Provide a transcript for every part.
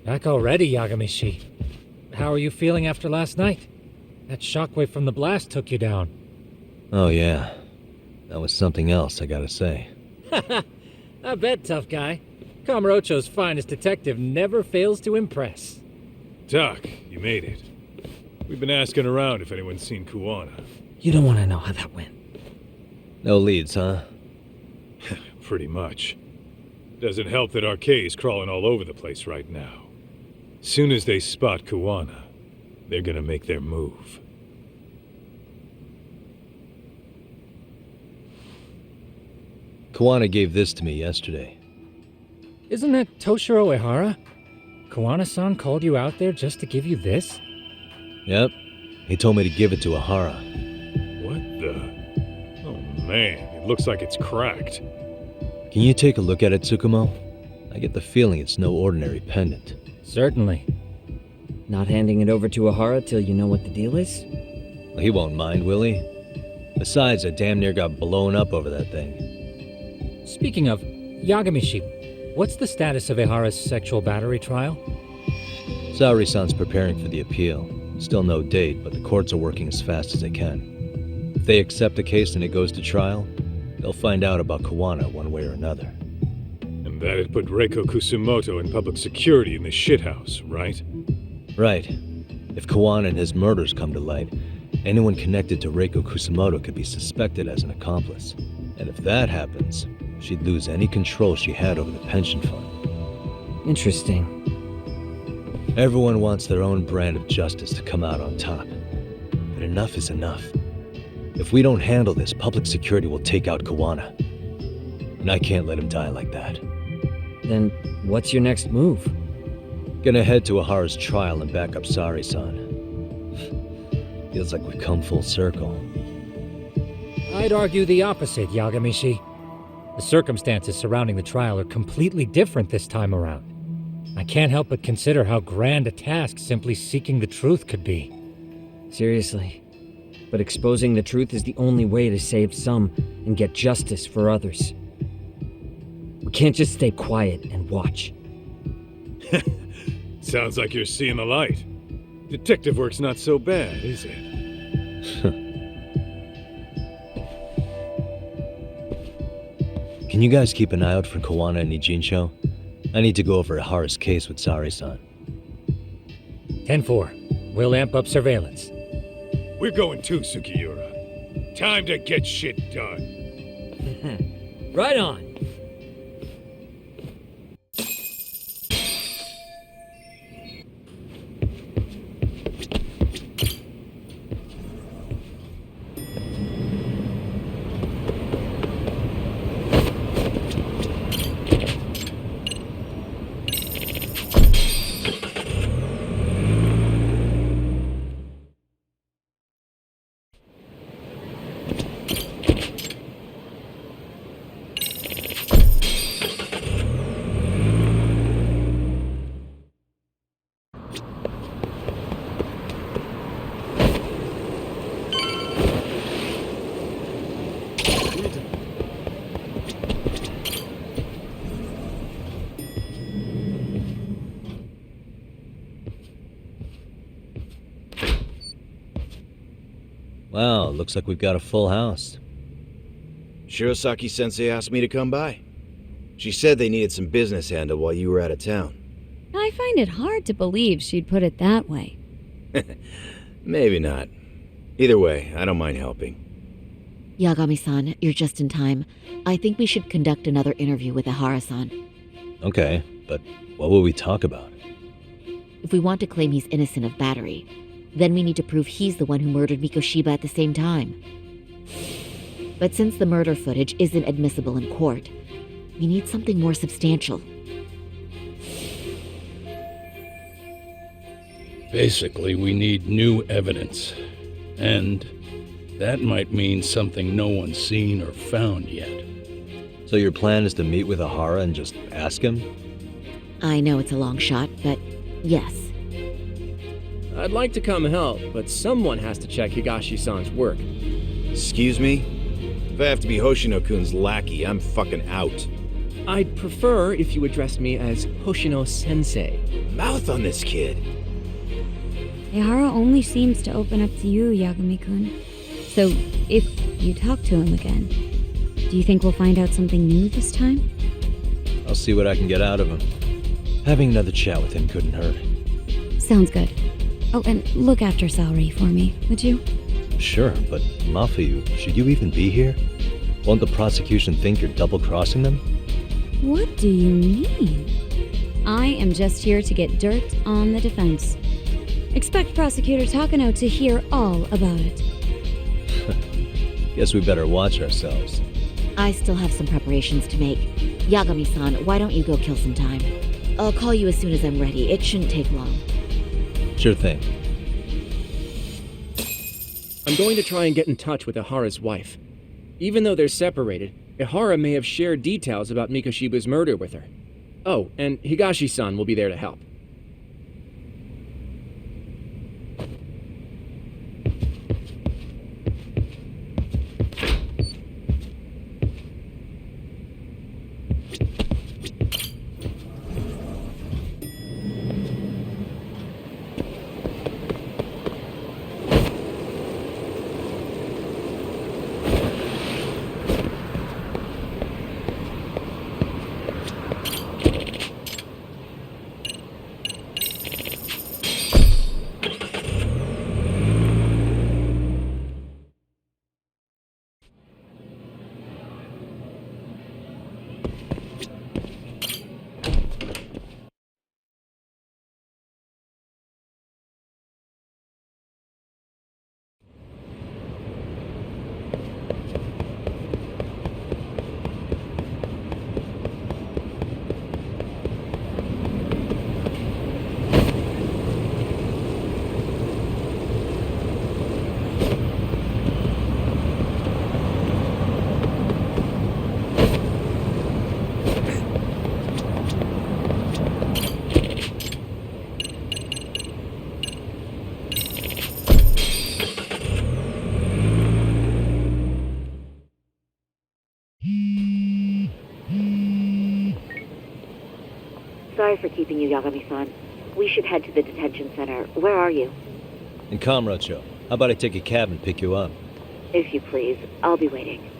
Back already, Yagami-shi. How are you feeling after last night? That shockwave from the blast took you down. Oh yeah. That was something else, I gotta say. I bet, tough guy. Kamurocho's finest detective never fails to impress. Doc, you made it. We've been asking around if anyone's seen Kuwana. You don't want to know how that went. No leads, huh? Pretty much. Doesn't help that Arcade's crawling all over the place right now. Soon as they spot Kuwana, they're gonna make their move. Kuwana gave this to me yesterday. Isn't that Toshiro Ehara? Kuwana-san called you out there just to give you this? Yep. He told me to give it to Ehara. What the? Oh man, it looks like it's cracked. Can you take a look at it, Tsukumo? I get the feeling it's no ordinary pendant. Certainly. Not handing it over to Ehara till you know what the deal is? Well, he won't mind, will he? Besides, I damn near got blown up over that thing. Speaking of, Yagami-shi, what's the status of Ehara's sexual battery trial? Saori-san's preparing for the appeal. Still no date, but the courts are working as fast as they can. If they accept the case and it goes to trial, they'll find out about Kuwana one way or another. And that'd put Reiko Kusumoto in public security in the shithouse, right? Right. If Kuwana and his murders come to light, anyone connected to Reiko Kusumoto could be suspected as an accomplice. And if that happens, she'd lose any control she had over the pension fund. Interesting. Everyone wants their own brand of justice to come out on top. But enough is enough. If we don't handle this, public security will take out Kuwana. And I can't let him die like that. Then what's your next move? Gonna head to Ahara's trial and back up Saori-san. Feels like we've come full circle. I'd argue the opposite, Yagami-shi. The circumstances surrounding the trial are completely different this time around. I can't help but consider how grand a task simply seeking the truth could be. Seriously. But exposing the truth is the only way to save some and get justice for others. We can't just stay quiet and watch. Sounds like you're seeing the light. Detective work's not so bad, is it? Can you guys keep an eye out for Kuwana and Nijincho? I need to go over Ahara's case with Saori-san. 10-4. We'll amp up surveillance. We're going too, Sukiura. Time to get shit done. Right on. Wow, looks like we've got a full house. Shirosaki-sensei asked me to come by. She said they needed some business handled while you were out of town. I find it hard to believe she'd put it that way. Maybe not. Either way, I don't mind helping. Yagami-san, you're just in time. I think we should conduct another interview with Ehara-san. Okay, but what will we talk about? If we want to claim he's innocent of battery, then we need to prove he's the one who murdered Mikoshiba at the same time. But since the murder footage isn't admissible in court, we need something more substantial. Basically, we need new evidence. And that might mean something no one's seen or found yet. So your plan is to meet with Ehara and just ask him? I know it's a long shot, but yes. I'd like to come help, but someone has to check Higashi-san's work. Excuse me? If I have to be Hoshino-kun's lackey, I'm fucking out. I'd prefer if you addressed me as Hoshino-sensei. Mouth on this kid. Ehara only seems to open up to you, Yagami-kun. So, if you talk to him again, do you think we'll find out something new this time? I'll see what I can get out of him. Having another chat with him couldn't hurt. Sounds good. Oh, and look after Saori for me, would you? Sure, but Mafuyu, should you even be here? Won't the prosecution think you're double-crossing them? What do you mean? I am just here to get dirt on the defense. Expect Prosecutor Takano to hear all about it. Guess we better watch ourselves. I still have some preparations to make. Yagami-san, why don't you go kill some time? I'll call you as soon as I'm ready. It shouldn't take long. Sure thing. I'm going to try and get in touch with Ihara's wife. Even though they're separated, Ihara may have shared details about Mikoshiba's murder with her. Oh, and Higashi-san will be there to help. Sorry for keeping you, Yagami-san. We should head to the detention center. Where are you? In Kamurocho, how about I take a cab and pick you up? If you please. I'll be waiting.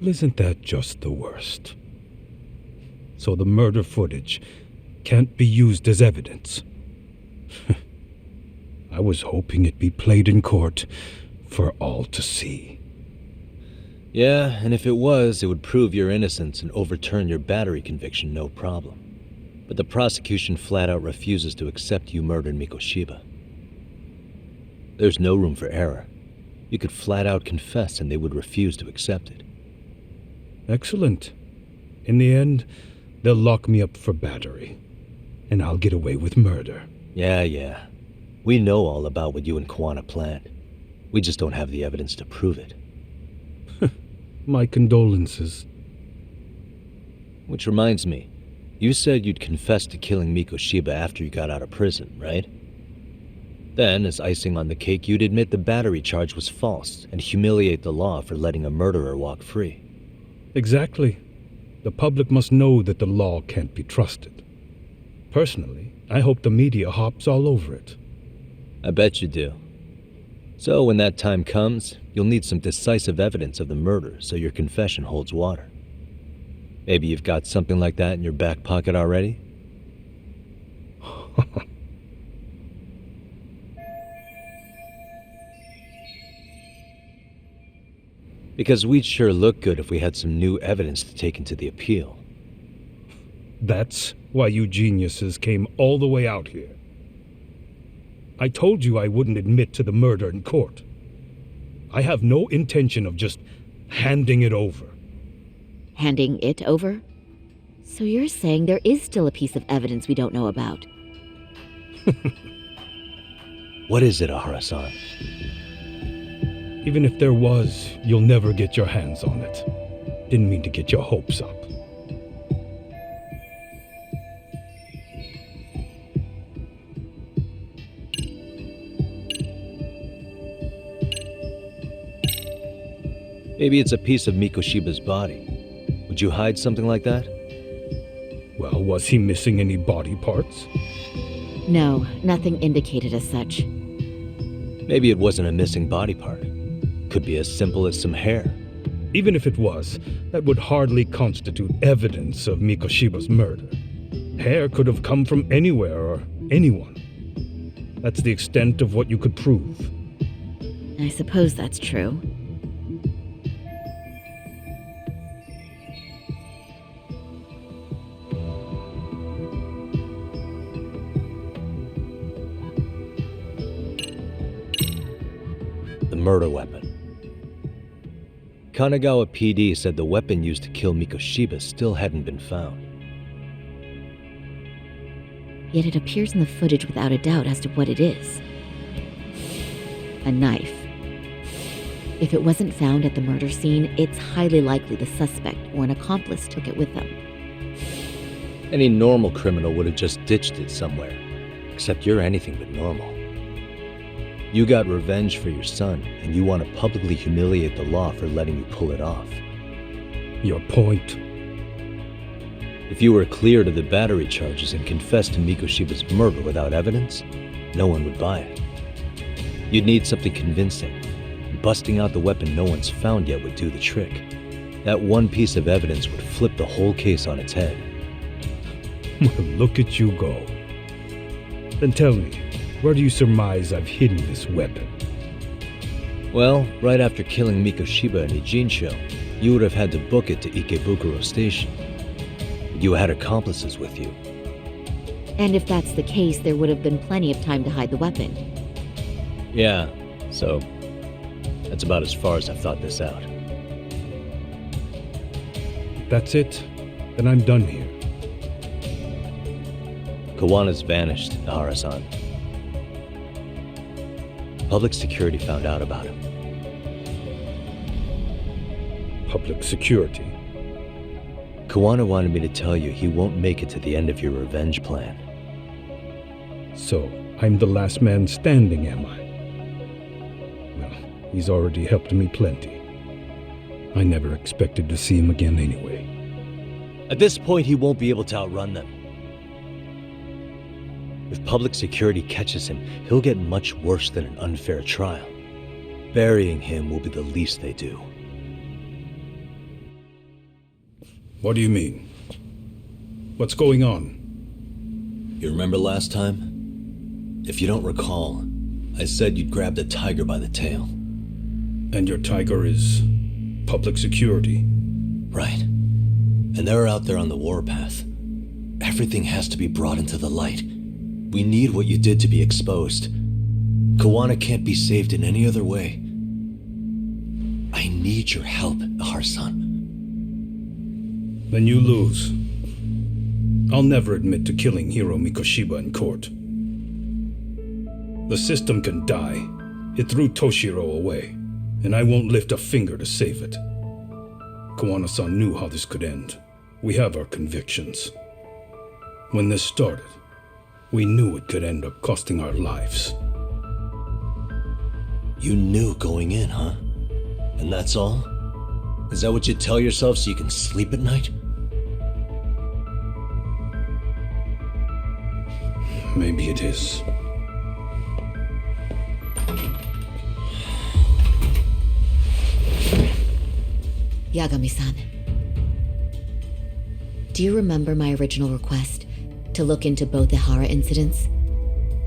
Isn't that just the worst? So the murder footage can't be used as evidence. I was hoping it'd be played in court for all to see. Yeah, and if it was, it would prove your innocence and overturn your battery conviction, no problem. But the prosecution flat out refuses to accept you murdered Mikoshiba. There's no room for error. You could flat out confess and they would refuse to accept it. Excellent. In the end, they'll lock me up for battery, and I'll get away with murder. Yeah. We know all about what you and Kawana planned. We just don't have the evidence to prove it. My condolences. Which reminds me, you said you'd confess to killing Mikoshiba after you got out of prison, right? Then, as icing on the cake, you'd admit the battery charge was false and humiliate the law for letting a murderer walk free. Exactly. The public must know that the law can't be trusted. Personally, I hope the media hops all over it. I bet you do. So when that time comes, you'll need some decisive evidence of the murder so your confession holds water. Maybe you've got something like that in your back pocket already? Because we'd sure look good if we had some new evidence to take into the appeal. That's why you geniuses came all the way out here. I told you I wouldn't admit to the murder in court. I have no intention of just handing it over. Handing it over? So you're saying there is still a piece of evidence we don't know about? What is it, Ihara-san? Even if there was, you'll never get your hands on it. Didn't mean to get your hopes up. Maybe it's a piece of Mikoshiba's body. Would you hide something like that? Well, was he missing any body parts? No, nothing indicated as such. Maybe it wasn't a missing body part. Could be as simple as some hair. Even if it was, that would hardly constitute evidence of Mikoshiba's murder. Hair could have come from anywhere or anyone. That's the extent of what you could prove. I suppose that's true. The murder weapon. Kanagawa PD said the weapon used to kill Mikoshiba still hadn't been found. Yet it appears in the footage without a doubt as to what it is. A knife. If it wasn't found at the murder scene, it's highly likely the suspect or an accomplice took it with them. Any normal criminal would have just ditched it somewhere. Except you're anything but normal. You got revenge for your son, and you want to publicly humiliate the law for letting you pull it off. Your point? If you were cleared of the battery charges and confessed to Mikoshiba's murder without evidence, no one would buy it. You'd need something convincing. Busting out the weapon no one's found yet would do the trick. That one piece of evidence would flip the whole case on its head. Well, look at you go. Then tell me, where do you surmise I've hidden this weapon? Well, right after killing Mikoshiba and Ijincho, you would have had to book it to Ikebukuro Station. You had accomplices with you. And if that's the case, there would have been plenty of time to hide the weapon. Yeah, so that's about as far as I've thought this out. That's it? Then I'm done here. Kawana's vanished, Nahara-san. Public security found out about him. Public security? Kawana wanted me to tell you he won't make it to the end of your revenge plan. So, I'm the last man standing, am I? Well, he's already helped me plenty. I never expected to see him again anyway. At this point, he won't be able to outrun them. If public security catches him, he'll get much worse than an unfair trial. Burying him will be the least they do. What do you mean? What's going on? You remember last time? If you don't recall, I said you'd grab the tiger by the tail. And your tiger is public security? Right. And they're out there on the warpath. Everything has to be brought into the light. We need what you did to be exposed. Kawana can't be saved in any other way. I need your help, Nahara-san. Then you lose. I'll never admit to killing Hiro Mikoshiba in court. The system can die. It threw Toshiro away, and I won't lift a finger to save it. Kawana-san knew how this could end. We have our convictions. When this started, we knew it could end up costing our lives. You knew going in, huh? And that's all? Is that what you tell yourself so you can sleep at night? Maybe it is. Yagami-san. Do you remember my original request to look into both the Hara incidents?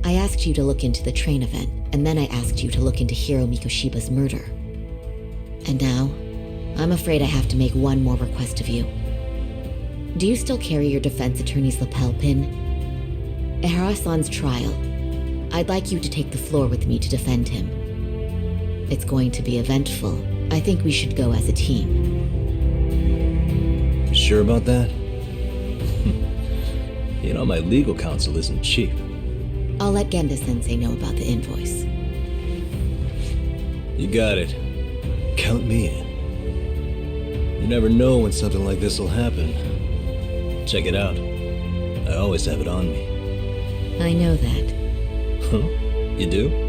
I asked you to look into the train event, and then I asked you to look into Hiro Mikoshiba's murder. And now, I'm afraid I have to make one more request of you. Do you still carry your defense attorney's lapel pin? At Hara-san's trial, I'd like you to take the floor with me to defend him. It's going to be eventful. I think we should go as a team. You sure about that? You know, my legal counsel isn't cheap. I'll let Genda-sensei know about the invoice. You got it. Count me in. You never know when something like this will happen. Check it out. I always have it on me. I know that. Huh? You do?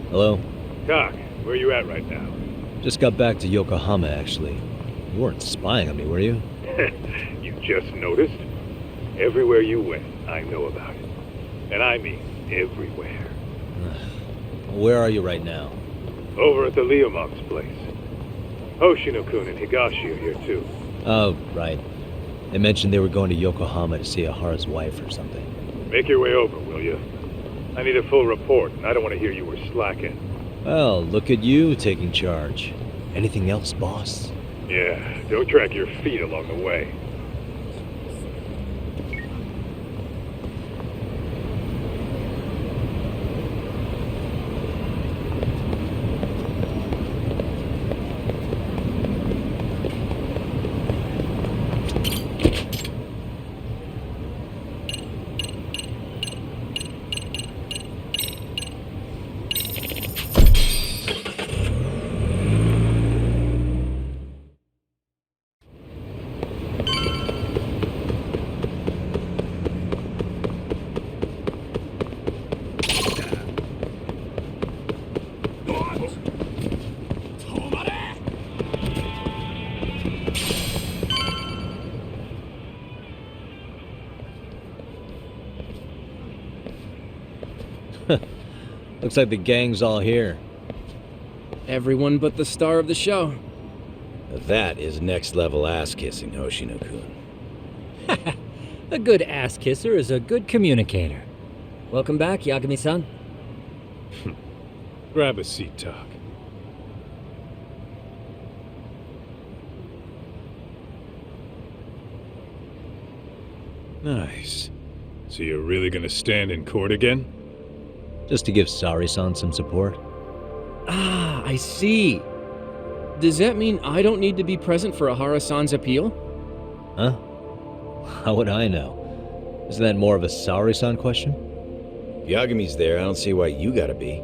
Hello? Doc, where you at right now? Just got back to Yokohama, actually. You weren't spying on me, were you? You just noticed? Everywhere you went, I know about it. And I mean everywhere. Where are you right now? Over at the Leomob's place. Hoshino-kun and Higashi are here too. Oh, right. They mentioned they were going to Yokohama to see Ahara's wife or something. Make your way over, will you? I need a full report, and I don't want to hear you were slacking. Well, look at you taking charge. Anything else, boss? Yeah, don't drag your feet along the way. Looks like the gang's all here. Everyone but the star of the show. That is next level ass kissing, Hoshino-kun. A good ass kisser is a good communicator. Welcome back, Yagami-san. Grab a seat, Doc. Nice. So you're really gonna stand in court again? Just to give Sari-san some support. Ah, I see. Does that mean I don't need to be present for Ahara-san's appeal? Huh? How would I know? Isn't that more of a Sari-san question? If Yagami's there, I don't see why you gotta be.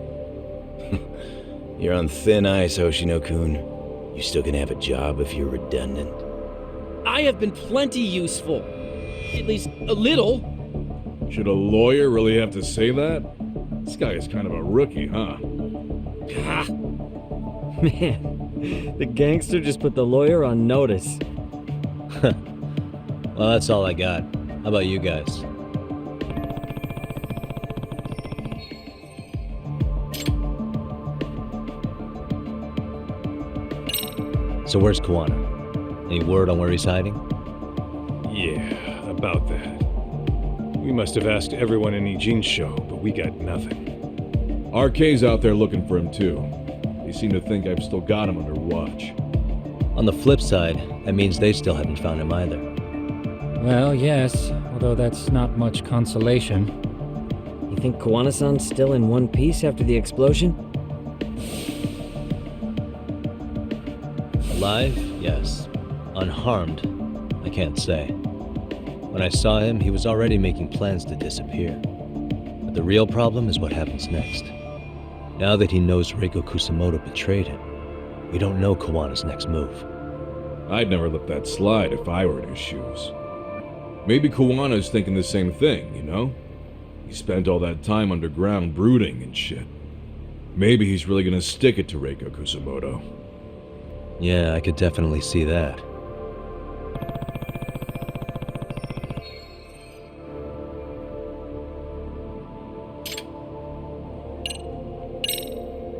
You're on thin ice, Hoshino-kun. You still gonna have a job if you're redundant? I have been plenty useful. At least a little. Should a lawyer really have to say that? This guy is kind of a rookie, huh? Man, the gangster just put the lawyer on notice. Well, that's all I got. How about you guys? So where's Kuwana? Any word on where he's hiding? Yeah, about that. We must have asked everyone in Eugene show, but we got nothing. RK's out there looking for him too. They seem to think I've still got him under watch. On the flip side, that means they still haven't found him either. Well, yes, although that's not much consolation. You think Kawana-san's still in one piece after the explosion? Alive? Yes. Unharmed? I can't say. When I saw him, he was already making plans to disappear. But the real problem is what happens next. Now that he knows Reiko Kusamoto betrayed him, we don't know Kawana's next move. I'd never let that slide if I were in his shoes. Maybe Kawana's thinking the same thing, you know? He spent all that time underground brooding and shit. Maybe he's really gonna stick it to Reiko Kusamoto. Yeah, I could definitely see that.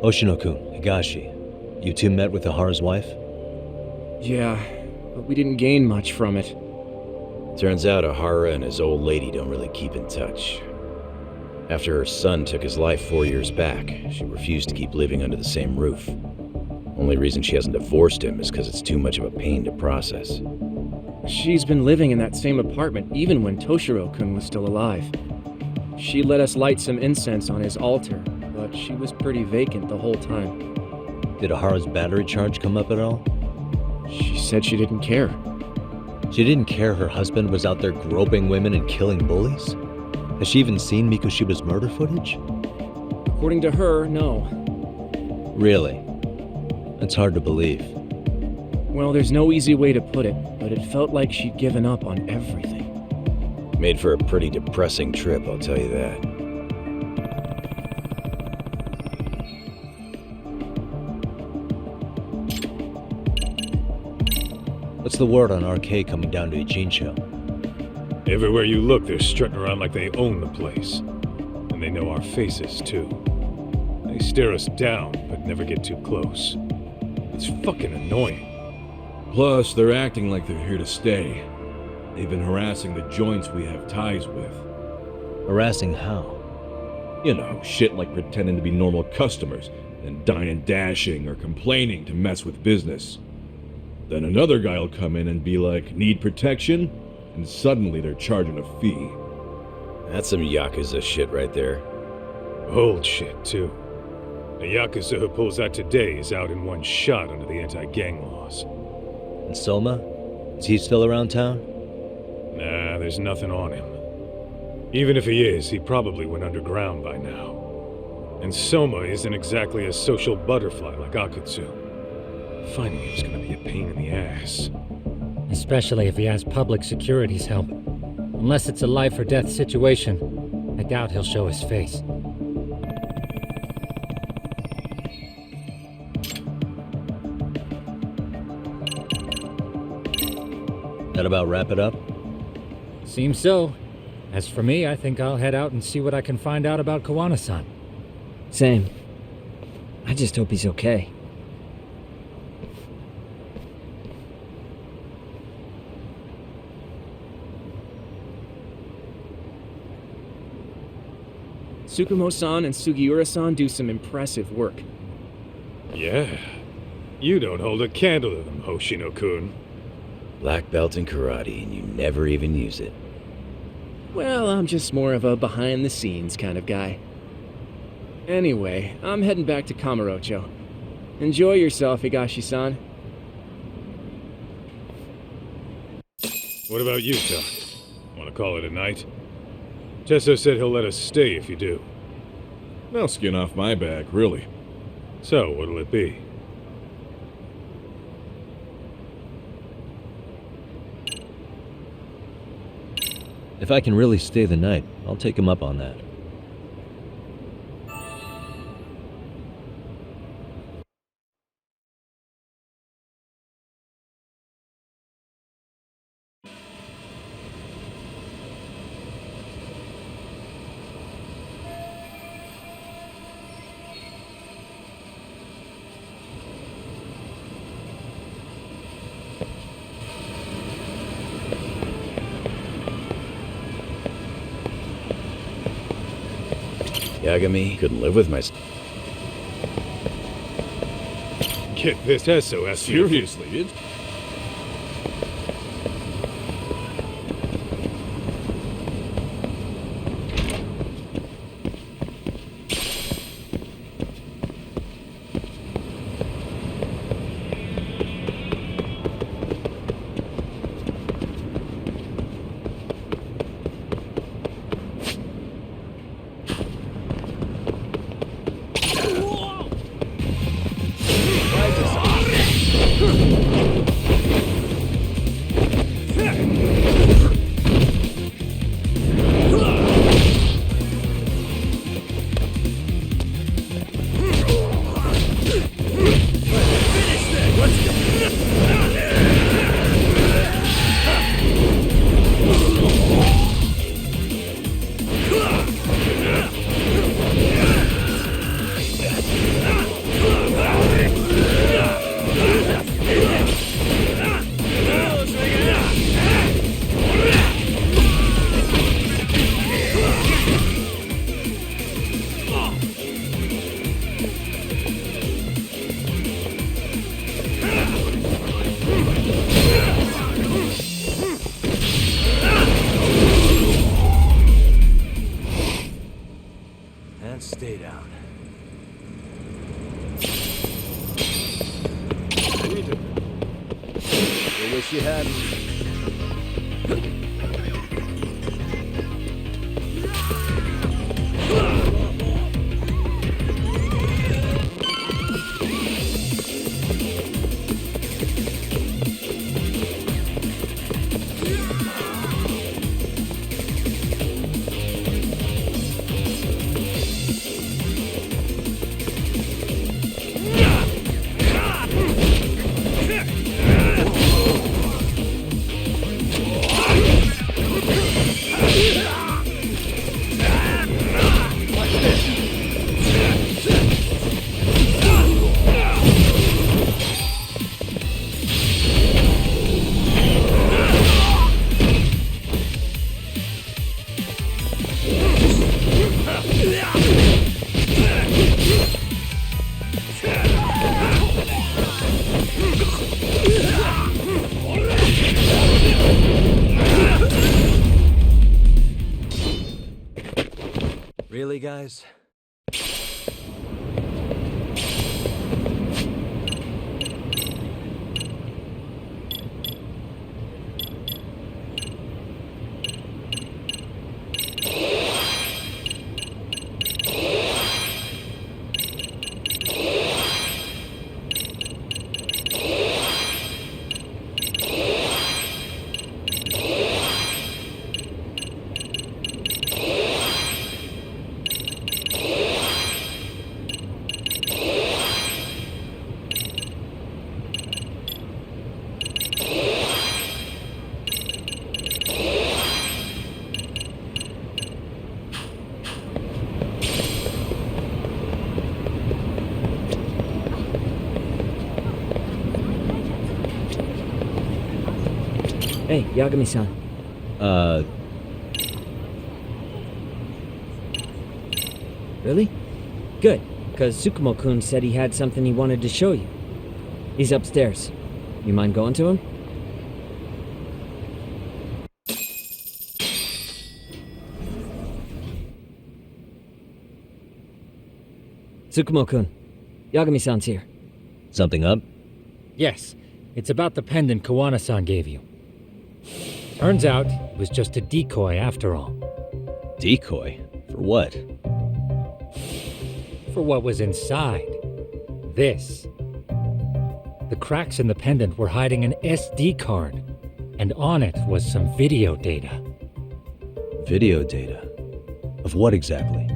Oshino-kun, Higashi, you two met with Ahara's wife? Yeah, but we didn't gain much from it. Turns out Ahara and his old lady don't really keep in touch. After her son took his life 4 years back, she refused to keep living under the same roof. Only reason she hasn't divorced him is because it's too much of a pain to process. She's been living in that same apartment even when Toshiro-kun was still alive. She let us light some incense on his altar, but she was pretty vacant the whole time. Did Ahara's battery charge come up at all? She said she didn't care. She didn't care her husband was out there groping women and killing bullies? Has she even seen Mikoshiba's murder footage? According to her, no. Really? That's hard to believe. Well, there's no easy way to put it, but it felt like she'd given up on everything. Made for a pretty depressing trip, I'll tell you that. What's the word on RK coming down to Ijincho? Everywhere you look, they're strutting around like they own the place. And they know our faces, too. They stare us down, but never get too close. It's fucking annoying. Plus, they're acting like they're here to stay. They've been harassing the joints we have ties with. Harassing how? You know, shit like pretending to be normal customers, and dine and dashing or complaining to mess with business. Then another guy will come in and be like, need protection? And suddenly they're charging a fee. That's some Yakuza shit right there. Old shit, too. A Yakuza who pulls out today is out in one shot under the anti-gang laws. And Soma? Is he still around town? Nah, there's nothing on him. Even if he is, he probably went underground by now. And Soma isn't exactly a social butterfly like Akutsu. Finding him's gonna be a pain in the ass. Especially if he has public security's help. Unless it's a life or death situation, I doubt he'll show his face. That about wrap it up? Seems so. As for me, I think I'll head out and see what I can find out about Kawana-san. Same. I just hope he's okay. Tsukumo-san and Sugiura-san do some impressive work. Yeah. You don't hold a candle to them, Hoshino-kun. Black belt in karate, and you never even use it. Well, I'm just more of a behind-the-scenes kind of guy. Anyway, I'm heading back to Kamurocho. Enjoy yourself, Higashi-san. What about you, Doc? Want to call it a night? Tesso said he'll let us stay if you do. No skin off my back, really. So, what'll it be? If I can really stay the night, I'll take him up on that. Yagami couldn't live with my... get this SOS. Seriously, it's... And stay down. I wish you hadn't. Really, guys? Hey, Yagami-san. Really? Good, because Tsukumo-kun said he had something he wanted to show you. He's upstairs. You mind going to him? Tsukumo-kun, Yagami-san's here. Something up? Yes, it's about the pendant Kawana-san gave you. Turns out it was just a decoy after all. Decoy? For what? For what was inside. This. The cracks in the pendant were hiding an SD card, and on it was some video data. Video data? Of what exactly?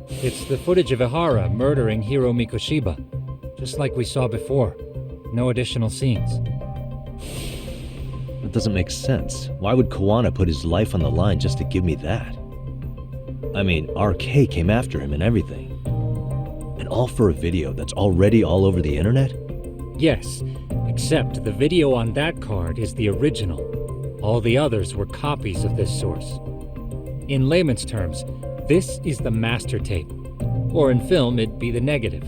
It's the footage of Ihara murdering Hiro Mikoshiba, just like we saw before. No additional scenes. That doesn't make sense. Why would Kawana put his life on the line just to give me that? I mean, RK came after him and everything. And all for a video that's already all over the internet? Yes, except the video on that card is the original. All the others were copies of this source. In layman's terms, this is the master tape, Or in film, it'd be the negative,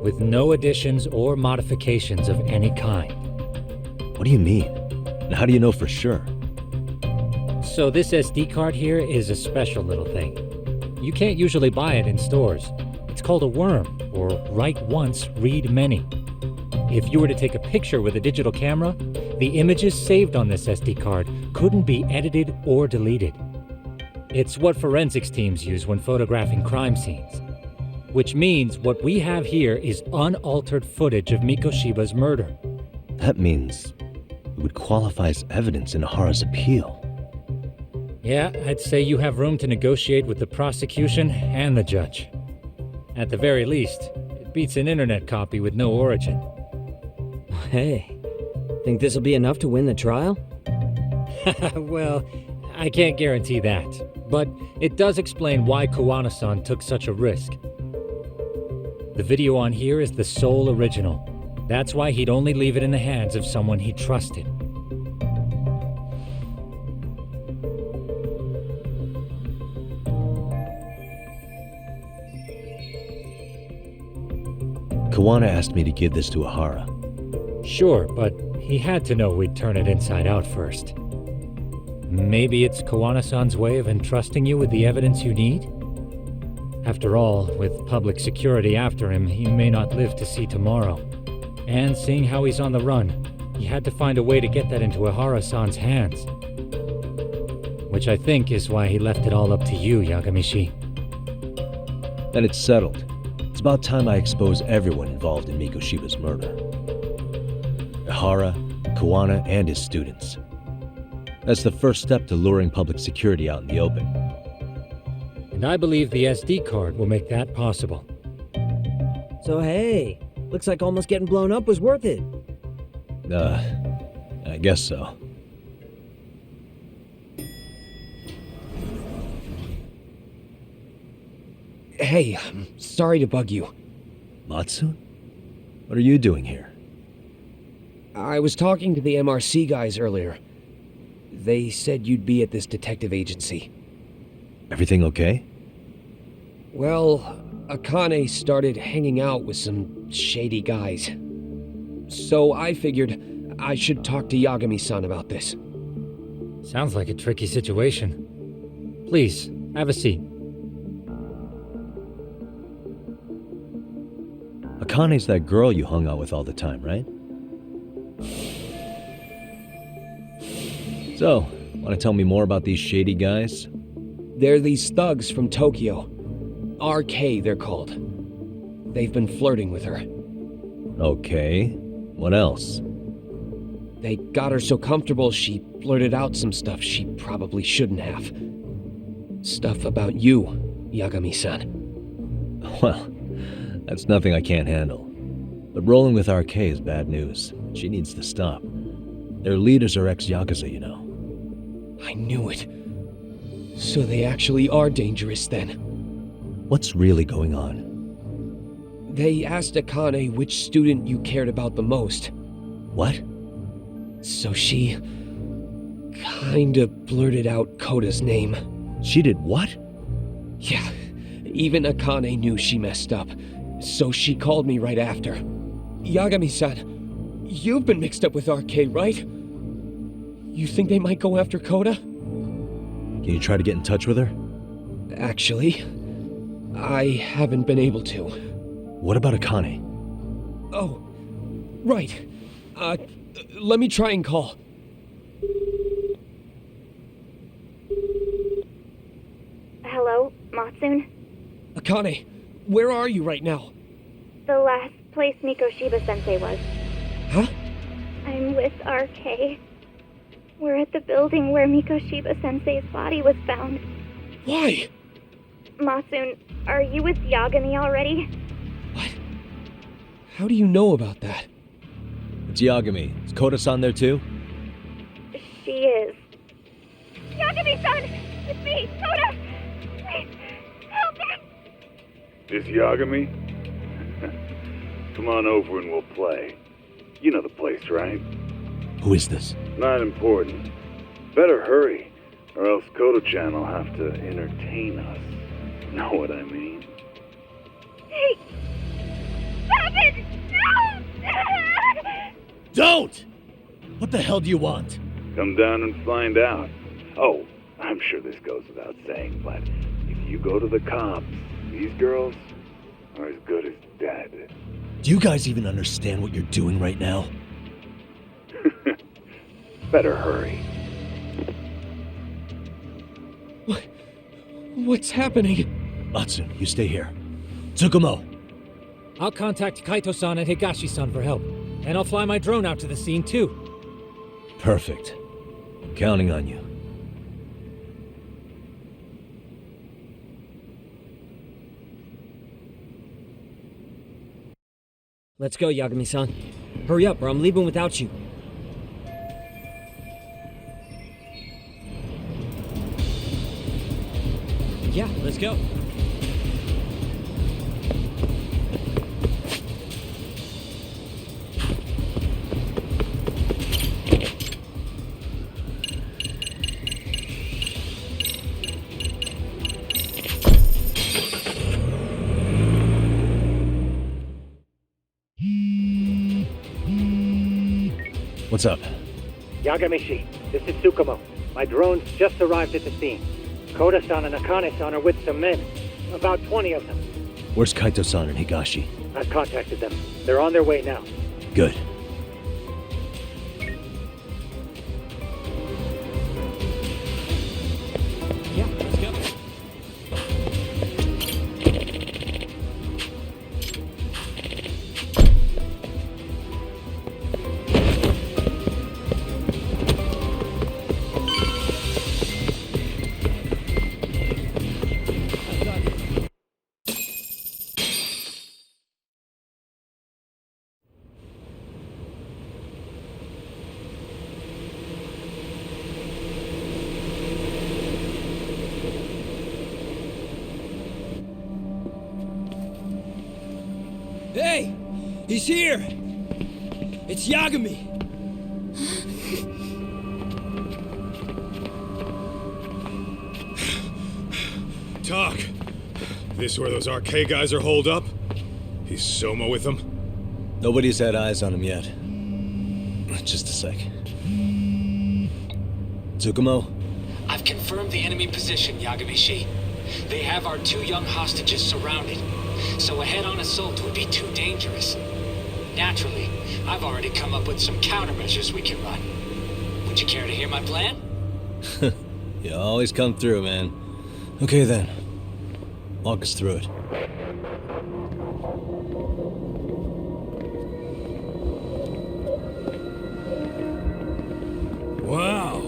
with no additions or modifications of any kind. What do you mean? And how do you know for sure? So this SD card here is a special little thing. You can't usually buy it in stores. It's called a worm, or write once, read many. If you were to take a picture with a digital camera, the images saved on this SD card couldn't be edited or deleted. It's what forensics teams use when photographing crime scenes. Which means what we have here is unaltered footage of Mikoshiba's murder. That means it would qualify as evidence in Hara's appeal. Yeah, I'd say you have room to negotiate with the prosecution and the judge. At the very least, it beats an internet copy with no origin. Hey, think this'll be enough to win the trial? Well, I can't guarantee that, but it does explain why Kuwana-san took such a risk. The video on here is the sole original. That's why he'd only leave it in the hands of someone he trusted. Kuwana asked me to give this to Ahara. Sure, but he had to know we'd turn it inside out first. Maybe it's Kuwana-san's way of entrusting you with the evidence you need? After all, with public security after him, he may not live to see tomorrow. And seeing how he's on the run, he had to find a way to get that into Ahara-san's hands. Which I think is why he left it all up to you, Yagami-shi. Then it's settled. It's about time I expose everyone involved in Mikoshiba's murder. Ahara, Kuwana, and his students. That's the first step to luring public security out in the open. And I believe the SD card will make that possible. So hey, looks like almost getting blown up was worth it. I guess so. Hey, I'm sorry to bug you. Matsu? What are you doing here? I was talking to the MRC guys earlier. They said you'd be at this detective agency. Everything okay? Well, Akane started hanging out with some shady guys. So I figured I should talk to Yagami-san about this. Sounds like a tricky situation. Please, have a seat. Akane's that girl you hung out with all the time, right? So, want to tell me more about these shady guys? They're these thugs from Tokyo. RK, they're called. They've been flirting with her. Okay. What else? They got her so comfortable she blurted out some stuff she probably shouldn't have. Stuff about you, Yagami-san. Well, that's nothing I can't handle. But rolling with RK is bad news. She needs to stop. Their leaders are ex-Yakuza, you know. I knew it. So they actually are dangerous then. What's really going on? They asked Akane which student you cared about the most. What? So she kinda blurted out Koda's name. She did what? Yeah, even Akane knew she messed up. So she called me right after. Yagami-san, you've been mixed up with RK, right? You think they might go after Koda? Can you try to get in touch with her? Actually, I haven't been able to. What about Akane? Oh, right. Let me try and call. Hello, Matsune? Akane, where are you right now? The last place Mikoshiba-sensei was. Huh? I'm with RK. We're at the building where Mikoshiba-sensei's body was found. Why? Matsune, are you with Yagami already? What? How do you know about that? It's Yagami. Is Koda-san there too? She is. Yagami-san! It's me, Koda! Please, help me! This Yagami? Come on over and we'll play. You know the place, right? Who is this? Not important. Better hurry, or else Kodo-chan will have to entertain us. Know what I mean? Stop it! No! Don't! What the hell do you want? Come down and find out. Oh, I'm sure this goes without saying, but if you go to the cops, these girls are as good as dead. Do you guys even understand what you're doing right now? Better hurry. What's happening? Matsu, you stay here. Tsukumo! I'll contact Kaito-san and Higashi-san for help. And I'll fly my drone out to the scene, too. Perfect. Counting on you. Let's go, Yagami-san. Hurry up, or I'm leaving without you. Yeah, let's go. What's up? Yagami-shi, this is Tsukumo. My drones just arrived at the scene. Koda-san and Akane-san are with some men. About 20 of them. Where's Kaito-san and Higashi? I've contacted them. They're on their way now. Good. Yeah, let's go. Hey! He's here! It's Yagami! Talk. This where those RK guys are holed up? He's Soma with them? Nobody's had eyes on him yet. Just a sec. Tsukumo? I've confirmed the enemy position, Yagami-shi. They have our 2 young hostages surrounded, so a head-on assault would be too dangerous. Naturally, I've already come up with some countermeasures we can run. Would you care to hear my plan? You always come through, man. Okay then. Walk us through it. Wow.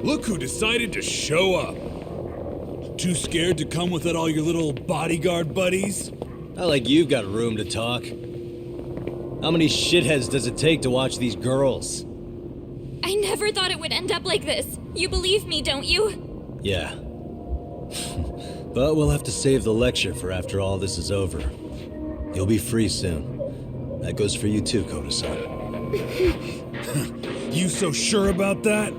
Look who decided to show up. Too scared to come with all your little bodyguard buddies? Not like you've got room to talk. How many shitheads does it take to watch these girls? I never thought it would end up like this. You believe me, don't you? Yeah. But we'll have to save the lecture for after all this is over. You'll be free soon. That goes for you too, Koda-san. You so sure about that?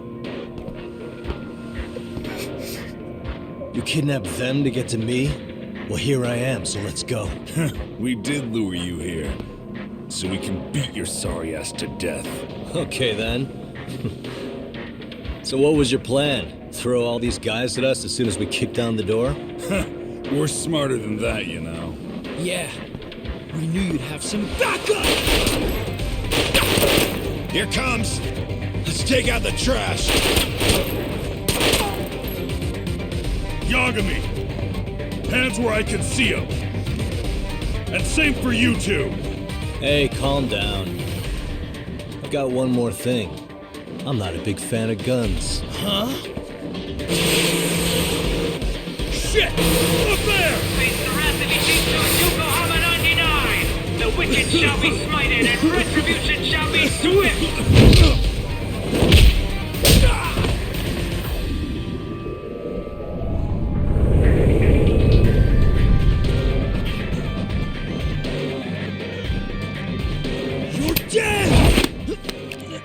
You kidnapped them to get to me? Well, here I am, so let's go. We did lure you here, so we can beat your sorry ass to death. Okay, then. So what was your plan? Throw all these guys at us as soon as we kick down the door? We're smarter than that, you know. Yeah. We knew you'd have some backup! Here comes! Let's take out the trash! Yagami! Hands where I can see them! And same for you two! Hey, calm down. I've got one more thing. I'm not a big fan of guns. Huh? Shit! Up there! Face the wrath of Ijitsu Yokohama 99! The wicked shall be smited and retribution shall be swift!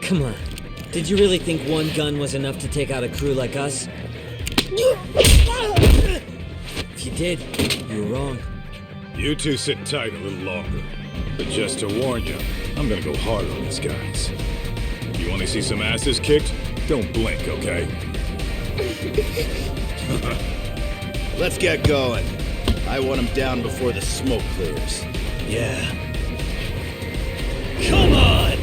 Come on. Did you really think one gun was enough to take out a crew like us? If you did, you were wrong. You two sit tight a little longer. But just to warn you, I'm gonna go hard on these guys. You wanna see some asses kicked? Don't blink, okay? Let's get going. I want him down before the smoke clears. Yeah. Come on!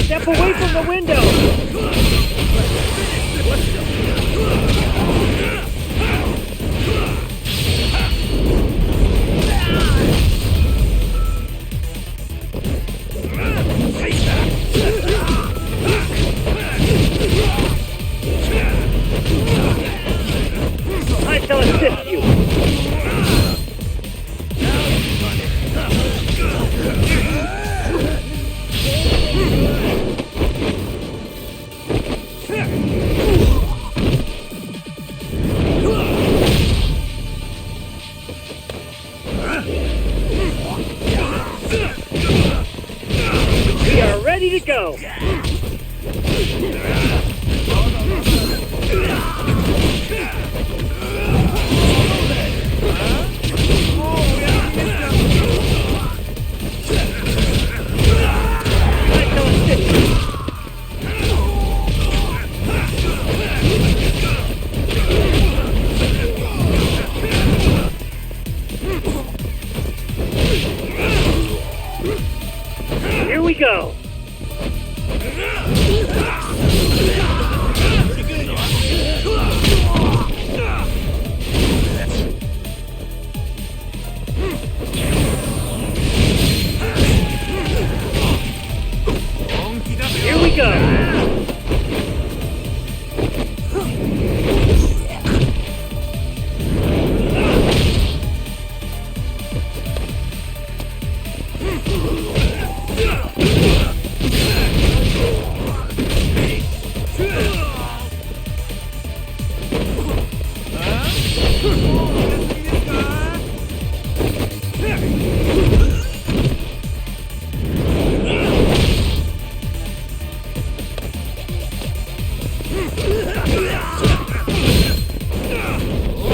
Step away from the window! I shall assist you! We are ready to go! Here we go! Here we go!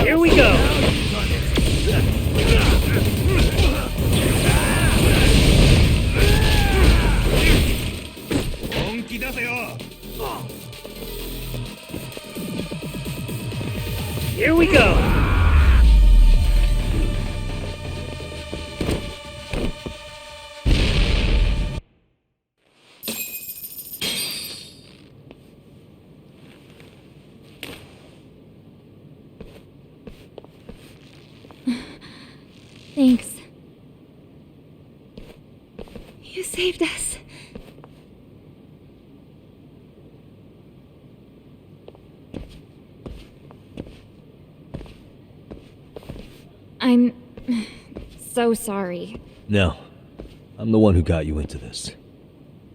Here we go! Here we go! Thanks. You saved us. I'm so sorry. No. I'm the one who got you into this.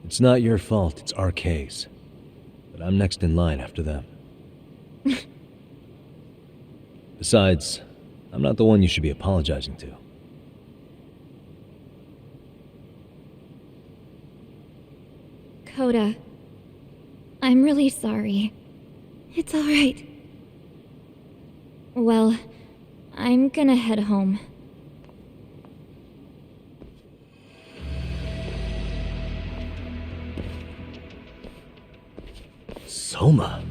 It's not your fault, it's RK's. But I'm next in line after them. Besides, I'm not the one you should be apologizing to. Coda, I'm really sorry. It's all right. Well, I'm gonna head home. So Soma.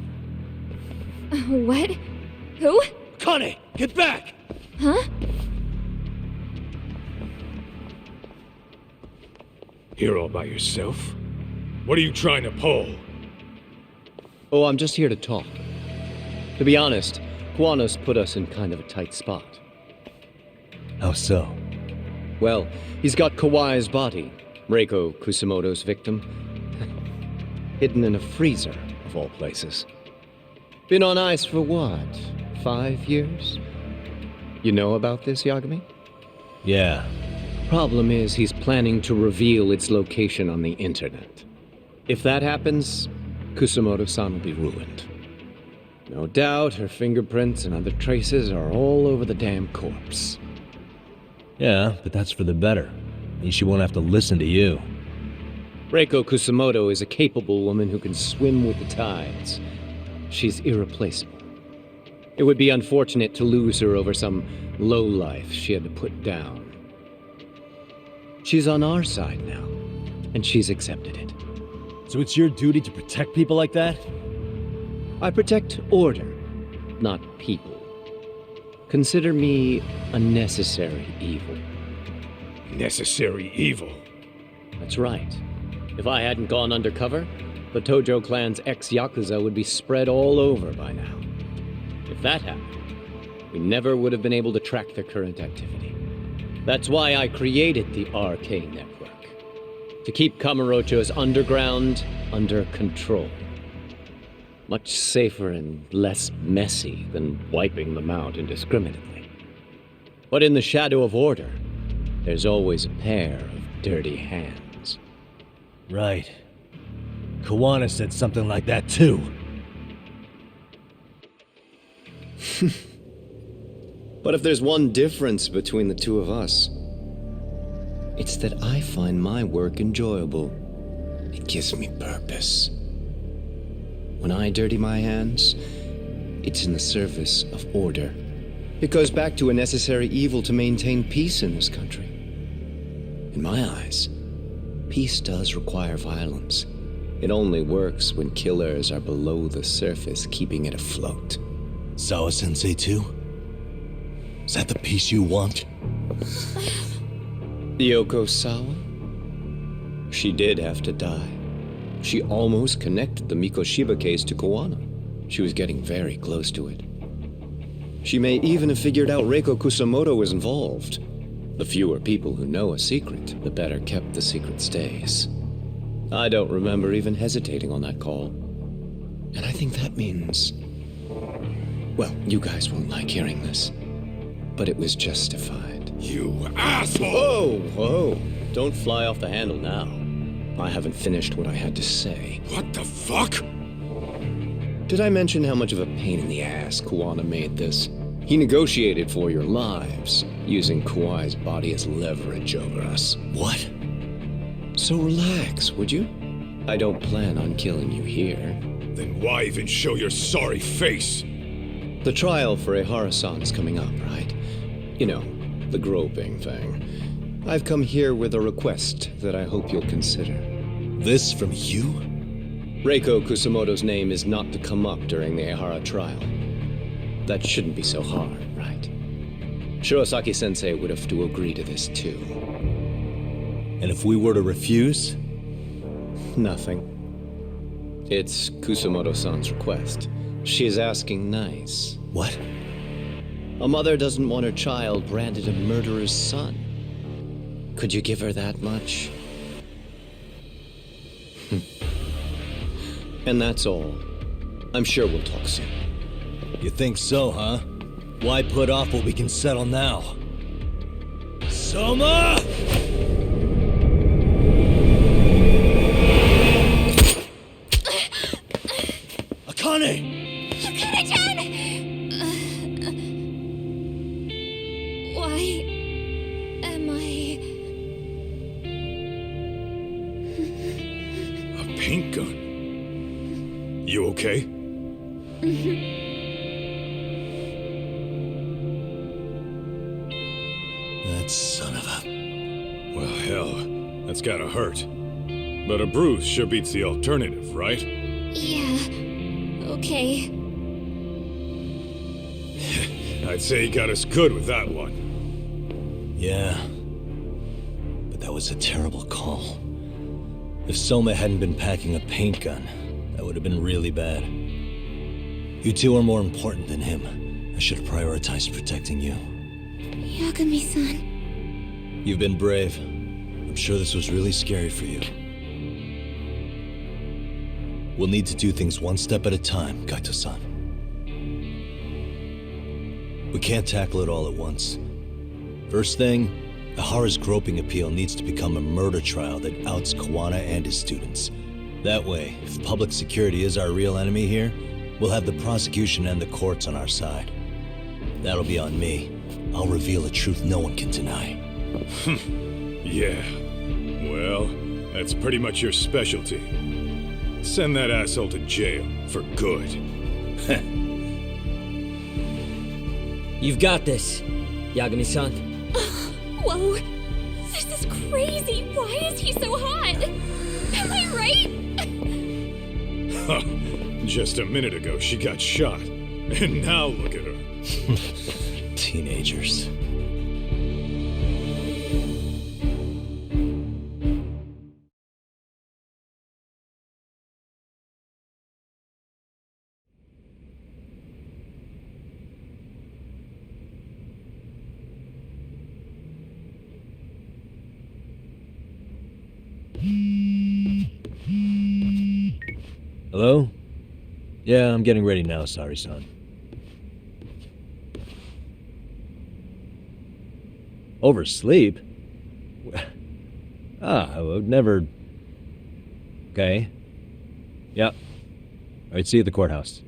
What? Who? Kane, get back! Huh? Here all by yourself? What are you trying to pull? Oh, I'm just here to talk. To be honest, Kuwano's put us in kind of a tight spot. How so? Well, he's got Kawai's body, Reiko Kusumoto's victim, hidden in a freezer, of all places. Been on ice for what, 5 years? You know about this, Yagami? Yeah. Problem is, he's planning to reveal its location on the internet. If that happens, Kusumoto-san will be ruined. No doubt her fingerprints and other traces are all over the damn corpse. Yeah, but that's for the better. Means she won't have to listen to you. Reiko Kusumoto is a capable woman who can swim with the tides. She's irreplaceable. It would be unfortunate to lose her over some lowlife she had to put down. She's on our side now, and she's accepted it. So it's your duty to protect people like that? I protect order, not people. Consider me a necessary evil. Necessary evil? That's right. If I hadn't gone undercover, the Tojo clan's ex-Yakuza would be spread all over by now. If that happened, we never would have been able to track their current activity. That's why I created the RK Network. To keep Kamurocho's underground under control. Much safer and less messy than wiping them out indiscriminately. But in the shadow of order, there's always a pair of dirty hands. Right. Kawana said something like that too. But if there's one difference between the two of us, it's that I find my work enjoyable. It gives me purpose. When I dirty my hands, it's in the service of order. It goes back to a necessary evil to maintain peace in this country. In my eyes, peace does require violence. It only works when killers are below the surface, keeping it afloat. Sawa-sensei too? Is that the peace you want? Yoko Sawa? She did have to die. She almost connected the Mikoshiba case to Kawana. She was getting very close to it. She may even have figured out Reiko Kusumoto was involved. The fewer people who know a secret, the better kept the secret stays. I don't remember even hesitating on that call. And I think that means... Well, you guys won't like hearing this, but it was justified. You asshole! Whoa, whoa. Don't fly off the handle now. I haven't finished what I had to say. What the fuck? Did I mention how much of a pain in the ass Kawana made this? He negotiated for your lives, using Kawai's body as leverage over us. What? So relax, would you? I don't plan on killing you here. Then why even show your sorry face? The trial for Ehara-san is coming up, right? You know, the groping thing. I've come here with a request that I hope you'll consider. This from you? Reiko Kusumoto's name is not to come up during the Ehara trial. That shouldn't be so hard, right? Shirosaki-sensei would have to agree to this too. And if we were to refuse? Nothing. It's Kusumoto-san's request. She is asking nice. What? A mother doesn't want her child branded a murderer's son. Could you give her that much? And that's all. I'm sure we'll talk soon. You think so, huh? Why put off what we can settle now? Soma! Akane! Akane-chan! Why am I... A paint gun? You okay? That son of a... Well, hell, that's gotta hurt. But a bruise sure beats the alternative, right? Yeah. Okay. I'd say he got us good with that one. Yeah. But that was a terrible call. If Soma hadn't been packing a paint gun, that would have been really bad. You two are more important than him. I should have prioritized protecting you. Yagami-san. You've been brave. I'm sure this was really scary for you. We'll need to do things one step at a time, Kaito-san. We can't tackle it all at once. First thing, Ihara's groping appeal needs to become a murder trial that outs Kawana and his students. That way, if public security is our real enemy here, we'll have the prosecution and the courts on our side. That'll be on me. I'll reveal a truth no one can deny. Yeah. Well, that's pretty much your specialty. Send that asshole to jail for good. You've got this, Yagami-san. Whoa. This is crazy. Why is he so hot? Am I right? Just a minute ago, she got shot. And now look at her. Teenagers. Hello? Yeah, I'm getting ready now, Sari-san. Oversleep? I would never... Okay. Yep. Alright, see you at the courthouse.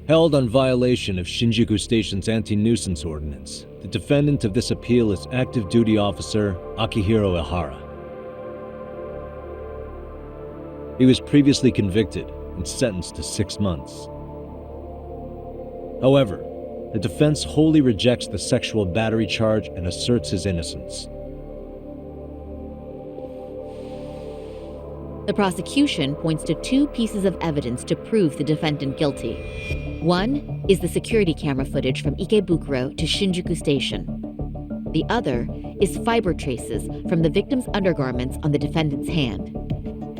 Held on violation of Shinjuku Station's anti-nuisance ordinance, the defendant of this appeal is active duty officer Akihiro Ihara. He was previously convicted and sentenced to 6 months. However, the defense wholly rejects the sexual battery charge and asserts his innocence. The prosecution points to 2 pieces of evidence to prove the defendant guilty. One is the security camera footage from Ikebukuro to Shinjuku Station. The other is fiber traces from the victim's undergarments on the defendant's hand.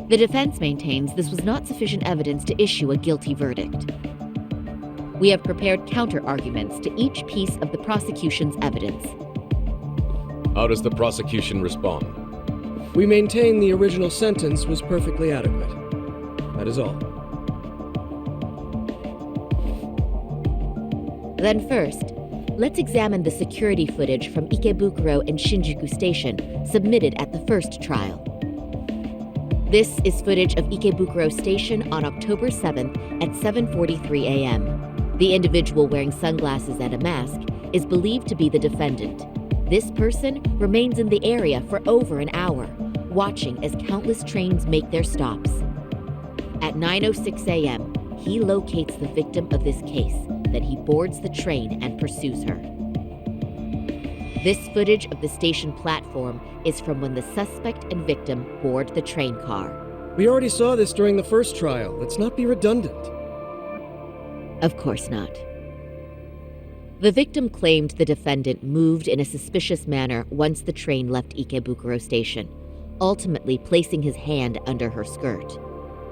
The defense maintains this was not sufficient evidence to issue a guilty verdict. We have prepared counter-arguments to each piece of the prosecution's evidence. How does the prosecution respond? We maintain the original sentence was perfectly adequate. That is all. Then first, let's examine the security footage from Ikebukuro and Shinjuku Station submitted at the first trial. This is footage of Ikebukuro Station on October 7th at 7:43 a.m. The individual wearing sunglasses and a mask is believed to be the defendant. This person remains in the area for over an hour, watching as countless trains make their stops. At 9:06 a.m., he locates the victim of this case, then he boards the train and pursues her. This footage of the station platform is from when the suspect and victim board the train car. We already saw this during the first trial. Let's not be redundant. Of course not. The victim claimed the defendant moved in a suspicious manner once the train left Ikebukuro Station, ultimately placing his hand under her skirt.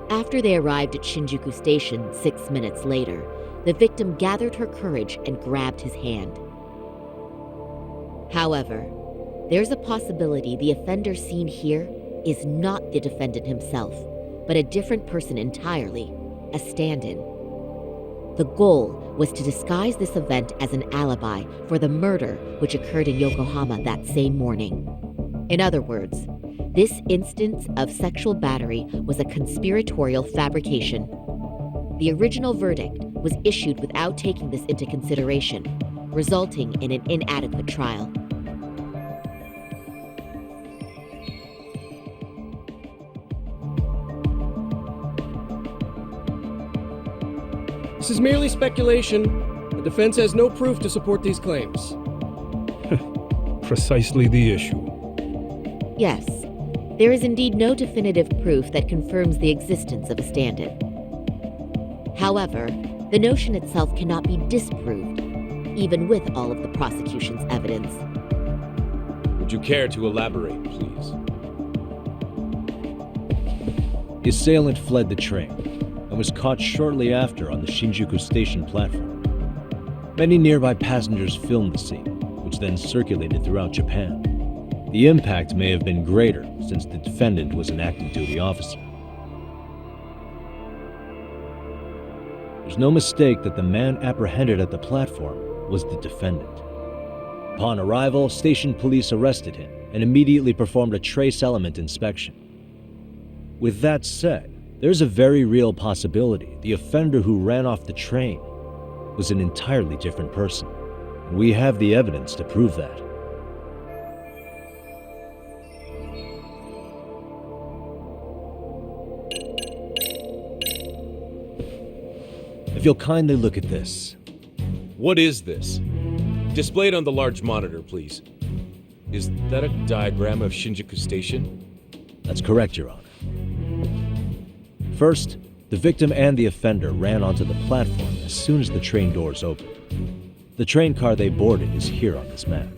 After they arrived at Shinjuku Station 6 minutes later, the victim gathered her courage and grabbed his hand. However, there's a possibility the offender seen here is not the defendant himself, but a different person entirely, a stand-in. The goal was to disguise this event as an alibi for the murder which occurred in Yokohama that same morning. In other words, this instance of sexual battery was a conspiratorial fabrication. The original verdict was issued without taking this into consideration, resulting in an inadequate trial. This is merely speculation. The defense has no proof to support these claims. Precisely the issue. Yes, there is indeed no definitive proof that confirms the existence of a stand-in. However, the notion itself cannot be disproved, even with all of the prosecution's evidence. Would you care to elaborate, please? The assailant fled the train and was caught shortly after on the Shinjuku station platform. Many nearby passengers filmed the scene, which then circulated throughout Japan. The impact may have been greater since the defendant was an active duty officer. There's no mistake that the man apprehended at the platform was the defendant. Upon arrival, station police arrested him and immediately performed a trace element inspection. With that said, there's a very real possibility the offender who ran off the train was an entirely different person, and we have the evidence to prove that. If you'll kindly look at this. What is this? Displayed on the large monitor, please. Is that a diagram of Shinjuku Station? That's correct, Your Honor. First, the victim and the offender ran onto the platform as soon as the train doors opened. The train car they boarded is here on this map.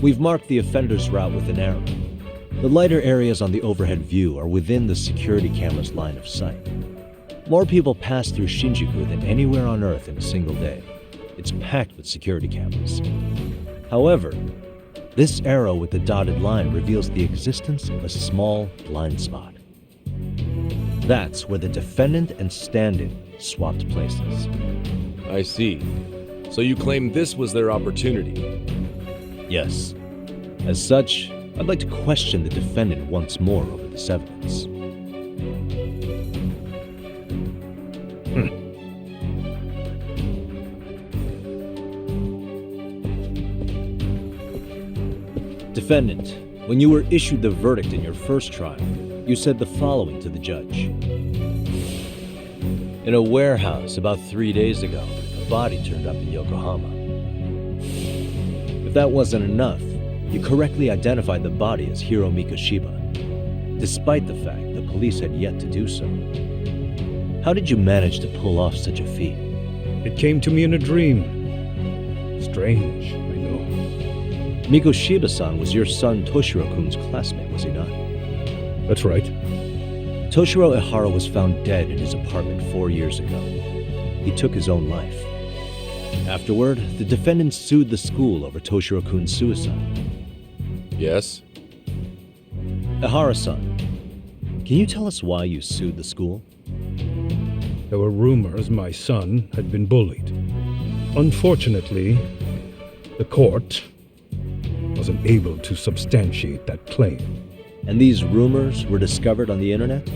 We've marked the offender's route with an arrow. The lighter areas on the overhead view are within the security camera's line of sight. More people pass through Shinjuku than anywhere on Earth in a single day. It's packed with security cameras. However, this arrow with the dotted line reveals the existence of a small blind spot. That's where the defendant and stand-in swapped places. I see. So you claim this was their opportunity? Yes. As such, I'd like to question the defendant once more over this evidence. Defendant, when you were issued the verdict in your first trial, you said the following to the judge. In a warehouse about 3 days ago, a body turned up in Yokohama. If that wasn't enough, you correctly identified the body as Hiro Mikoshiba, despite the fact the police had yet to do so. How did you manage to pull off such a feat? It came to me in a dream. Strange, I know. Mikoshiba-san was your son Toshiro-kun's classmate, was he not? That's right. Toshiro Ihara was found dead in his apartment 4 years ago. He took his own life. Afterward, the defendant sued the school over Toshiro-kun's suicide. Yes? Ihara-san, can you tell us why you sued the school? There were rumors my son had been bullied. Unfortunately, the court wasn't able to substantiate that claim. And these rumors were discovered on the internet?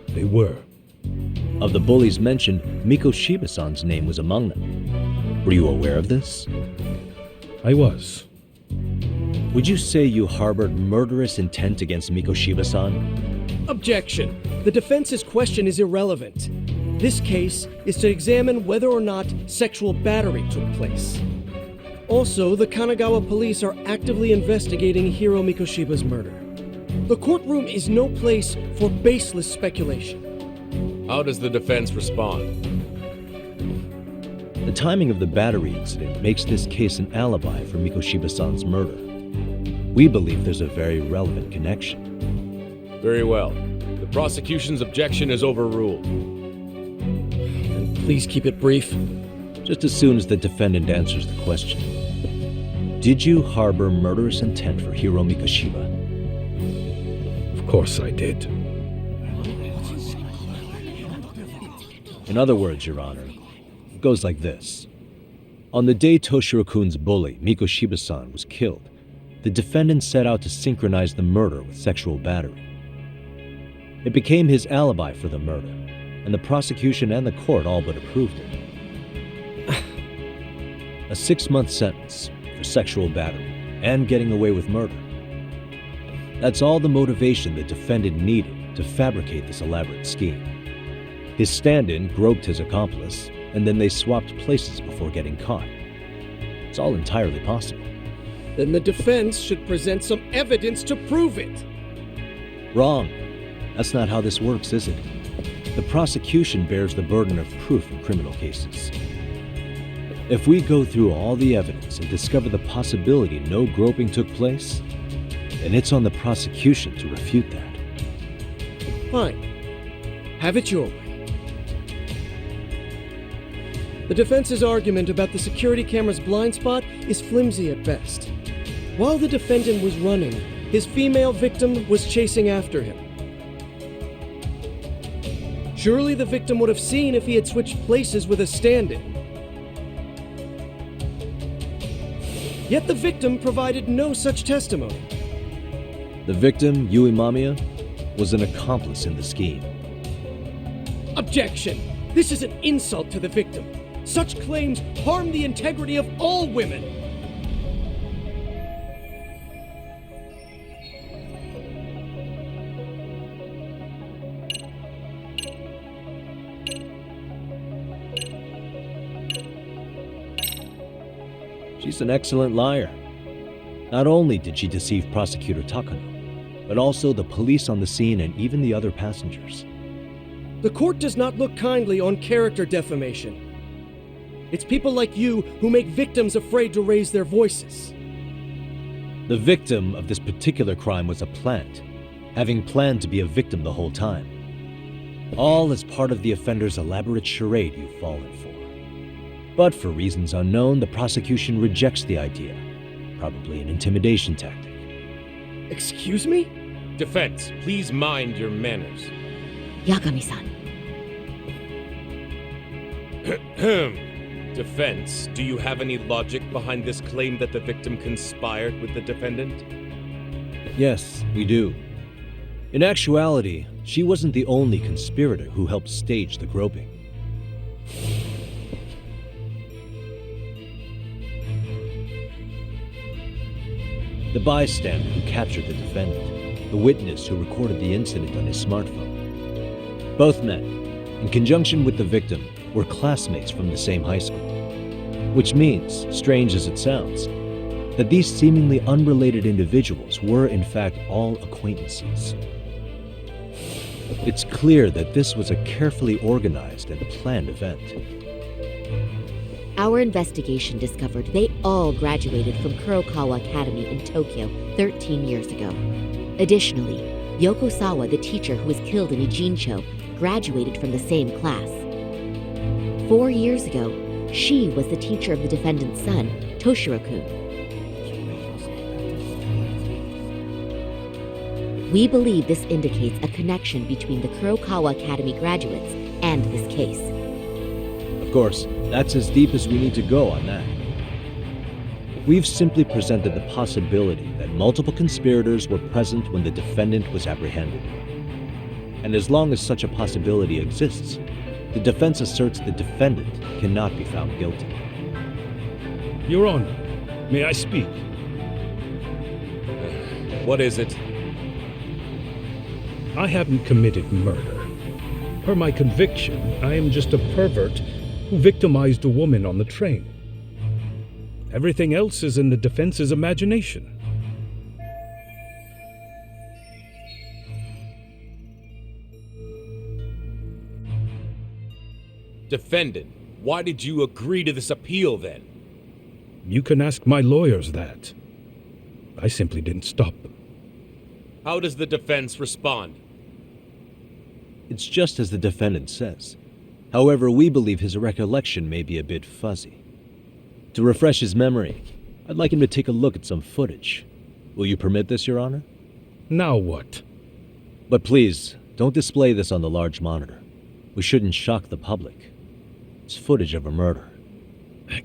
They were. Of the bullies mentioned, Mikoshiba-san's name was among them. Were you aware of this? I was. Would you say you harbored murderous intent against Mikoshiba-san? Objection. The defense's question is irrelevant. This case is to examine whether or not sexual battery took place. Also, the Kanagawa police are actively investigating Hiro Mikoshiba's murder. The courtroom is no place for baseless speculation. How does the defense respond? The timing of the battery incident makes this case an alibi for Mikoshiba-san's murder. We believe there's a very relevant connection. Very well. The prosecution's objection is overruled. Then please keep it brief. Just as soon as the defendant answers the question. Did you harbor murderous intent for Hiro Mikoshiba? Of course I did. In other words, Your Honor, it goes like this. On the day Toshiro-kun's bully, Mikoshiba-san, was killed, the defendant set out to synchronize the murder with sexual battery. It became his alibi for the murder, and the prosecution and the court all but approved it. A 6-month sentence for sexual battery and getting away with murder. That's all the motivation the defendant needed to fabricate this elaborate scheme. His stand-in groped his accomplice, and then they swapped places before getting caught. It's all entirely possible. Then the defense should present some evidence to prove it. Wrong. That's not how this works, is it? The prosecution bears the burden of proof in criminal cases. If we go through all the evidence and discover the possibility no groping took place, then it's on the prosecution to refute that. Fine. Have it your way. The defense's argument about the security camera's blind spot is flimsy at best. While the defendant was running, his female victim was chasing after him. Surely the victim would have seen if he had switched places with a stand-in. Yet the victim provided no such testimony. The victim, Yui Mamiya, was an accomplice in the scheme. Objection! This is an insult to the victim. Such claims harm the integrity of all women. She's an excellent liar. Not only did she deceive Prosecutor Takano, but also the police on the scene and even the other passengers. The court does not look kindly on character defamation. It's people like you who make victims afraid to raise their voices. The victim of this particular crime was a plant, having planned to be a victim the whole time. All as part of the offender's elaborate charade you've fallen for. But for reasons unknown, the prosecution rejects the idea. Probably an intimidation tactic. Excuse me? Defense, please mind your manners. Yagami-san. Defense, do you have any logic behind this claim that the victim conspired with the defendant? Yes, we do. In actuality, she wasn't the only conspirator who helped stage the groping. The bystander who captured the defendant, the witness who recorded the incident on his smartphone. Both men, in conjunction with the victim, were classmates from the same high school. Which means, strange as it sounds, that these seemingly unrelated individuals were in fact all acquaintances. It's clear that this was a carefully organized and planned event. Our investigation discovered they all graduated from Kurokawa Academy in Tokyo 13 years ago. Additionally, Yoko Sawa, the teacher who was killed in Ijincho, graduated from the same class. 4 years ago, she was the teacher of the defendant's son, Toshiro-kun. We believe this indicates a connection between the Kurokawa Academy graduates and this case. Of course, that's as deep as we need to go on that. We've simply presented the possibility that multiple conspirators were present when the defendant was apprehended. And as long as such a possibility exists, the defense asserts the defendant cannot be found guilty. Your Honor, may I speak? What is it? I haven't committed murder. Per my conviction, I am just a pervert who victimized a woman on the train. Everything else is in the defense's imagination. Defendant, why did you agree to this appeal then? You can ask my lawyers that. I simply didn't stop them. How does the defense respond? It's just as the defendant says. However, we believe his recollection may be a bit fuzzy. To refresh his memory, I'd like him to take a look at some footage. Will you permit this, Your Honor? Now what? But please, don't display this on the large monitor. We shouldn't shock the public. It's footage of a murder.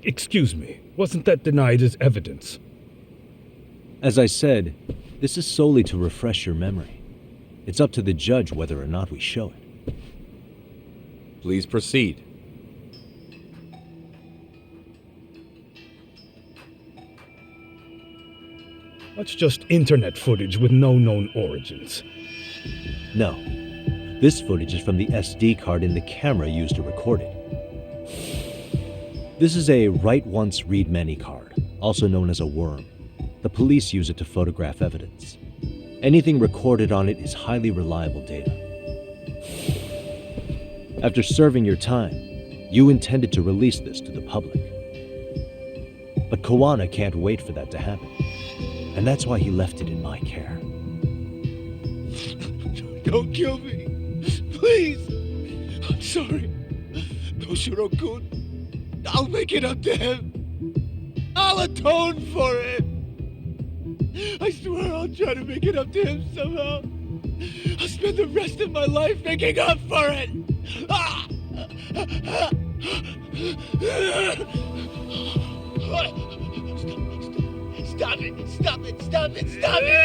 Excuse me, wasn't that denied as evidence? As I said, this is solely to refresh your memory. It's up to the judge whether or not we show it. Please proceed. That's just internet footage with no known origins. No. This footage is from the SD card in the camera used to record it. This is a write once, read many card, also known as a worm. The police use it to photograph evidence. Anything recorded on it is highly reliable data. After serving your time, you intended to release this to the public. But Kawana can't wait for that to happen. And that's why he left it in my care. Don't kill me. Please. I'm sorry. Toshiro-kun. I'll make it up to him. I'll atone for it. I swear I'll try to make it up to him somehow. I'll spend the rest of my life making up for it. Ah! Stop it! Stop it! Stop it! Stop it! Stop it!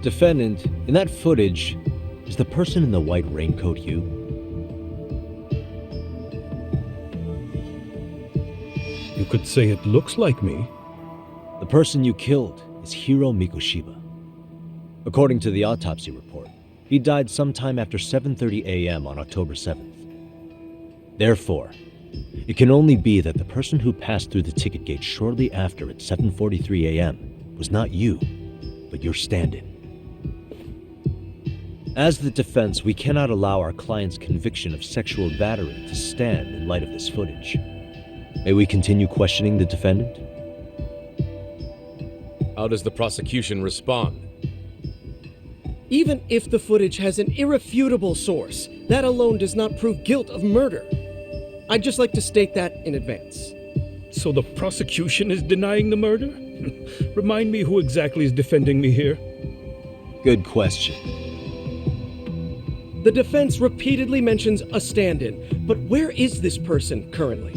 Defendant, in that footage, is the person in the white raincoat you? You could say it looks like me. The person you killed is Hiro Mikoshiba. According to the autopsy report, he died sometime after 7:30 a.m. on October 7th. Therefore, it can only be that the person who passed through the ticket gate shortly after at 7:43 a.m. was not you, but your stand-in. As the defense, we cannot allow our client's conviction of sexual battery to stand in light of this footage. May we continue questioning the defendant? How does the prosecution respond? Even if the footage has an irrefutable source, that alone does not prove guilt of murder. I'd just like to state that in advance. So the prosecution is denying the murder? Remind me who exactly is defending me here? Good question. The defense repeatedly mentions a stand-in, but where is this person currently?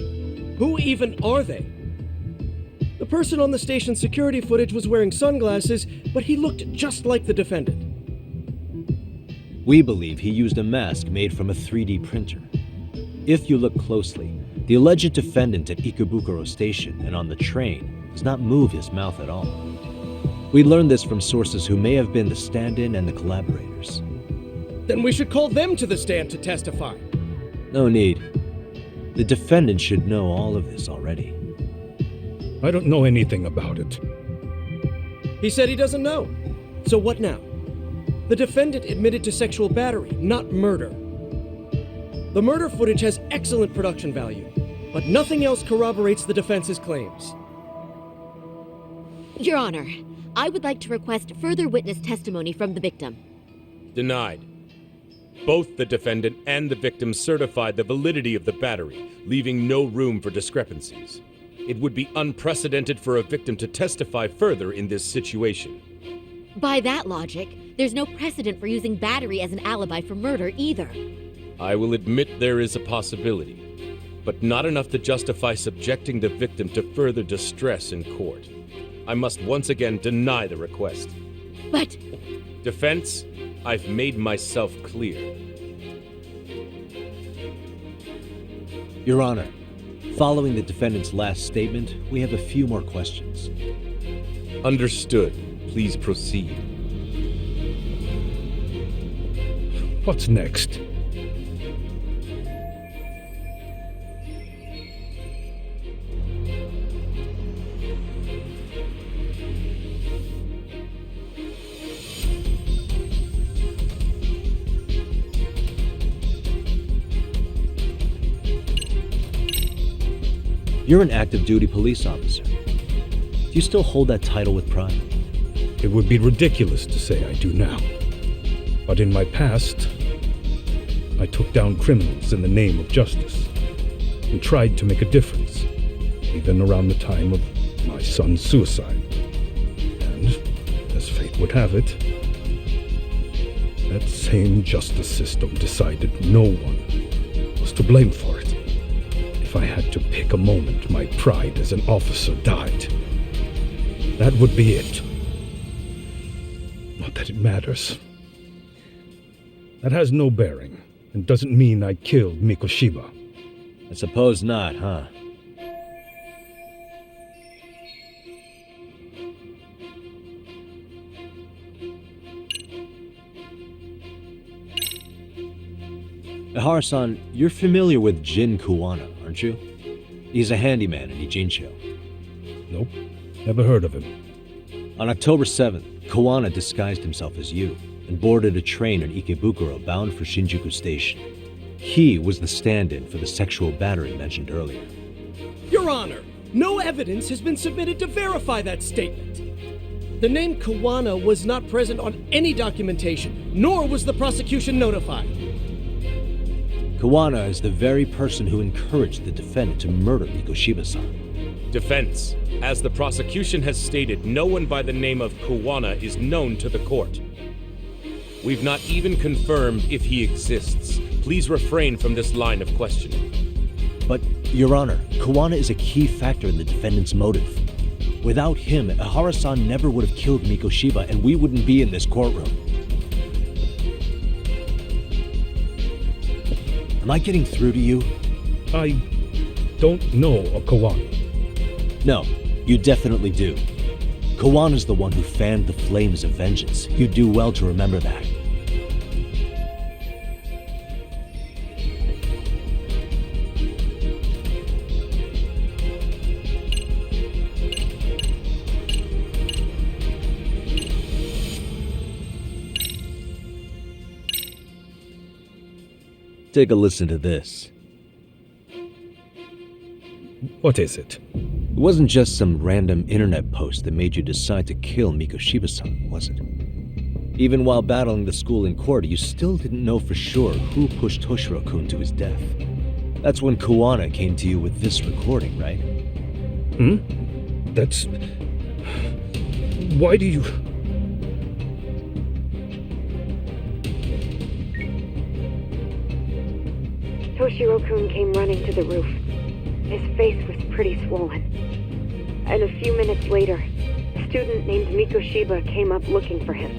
Who even are they? The person on the station security footage was wearing sunglasses, but he looked just like the defendant. We believe he used a mask made from a 3D printer. If you look closely, the alleged defendant at Ikebukuro Station and on the train does not move his mouth at all. We learned this from sources who may have been the stand-in and the collaborators. Then we should call them to the stand to testify. No need. The defendant should know all of this already. I don't know anything about it. He said he doesn't know. So what now? The defendant admitted to sexual battery, not murder. The murder footage has excellent production value, but nothing else corroborates the defense's claims. Your Honor, I would like to request further witness testimony from the victim. Denied. Both the defendant and the victim certified the validity of the battery, leaving no room for discrepancies. It would be unprecedented for a victim to testify further in this situation. By that logic, there's no precedent for using battery as an alibi for murder either. I will admit there is a possibility, but not enough to justify subjecting the victim to further distress in court. I must once again deny the request. But... Defense, I've made myself clear. Your Honor, following the defendant's last statement, we have a few more questions. Understood. Please proceed. What's next? You're an active duty police officer. Do you still hold that title with pride? It would be ridiculous to say I do now. But in my past, I took down criminals in the name of justice and tried to make a difference, even around the time of my son's suicide. And, as fate would have it, that same justice system decided no one was to blame for it. If I had to pick a moment my pride as an officer died, that would be it. Not that it matters. That has no bearing, and doesn't mean I killed Mikoshiba. I suppose not, huh? Ihara-san, you're familiar with Jin Kuwana, aren't you? He's a handyman in Ijincho. Nope, never heard of him. On October 7th, Kuwana disguised himself as you and boarded a train in Ikebukuro bound for Shinjuku Station. He was the stand-in for the sexual battery mentioned earlier. Your Honor, no evidence has been submitted to verify that statement. The name Kuwana was not present on any documentation, nor was the prosecution notified. Kuwana is the very person who encouraged the defendant to murder Mikoshiba-san. Defense. As the prosecution has stated, no one by the name of Kuwana is known to the court. We've not even confirmed if he exists. Please refrain from this line of questioning. But, Your Honor, Kuwana is a key factor in the defendant's motive. Without him, Ihara-san never would have killed Mikoshiba, and we wouldn't be in this courtroom. Am I getting through to you? I don't know a Kuwana. No, you definitely do. Kawana's the one who fanned the flames of vengeance. You do well to remember that. Take a listen to this. What is it? It wasn't just some random internet post that made you decide to kill Mikoshiba-san, was it? Even while battling the school in court, you still didn't know for sure who pushed Toshiro-kun to his death. That's when Kuwana came to you with this recording, right? That's... Why do you... Toshiro-kun came running to the roof. His face was pretty swollen. And a few minutes later, a student named Mikoshiba came up looking for him.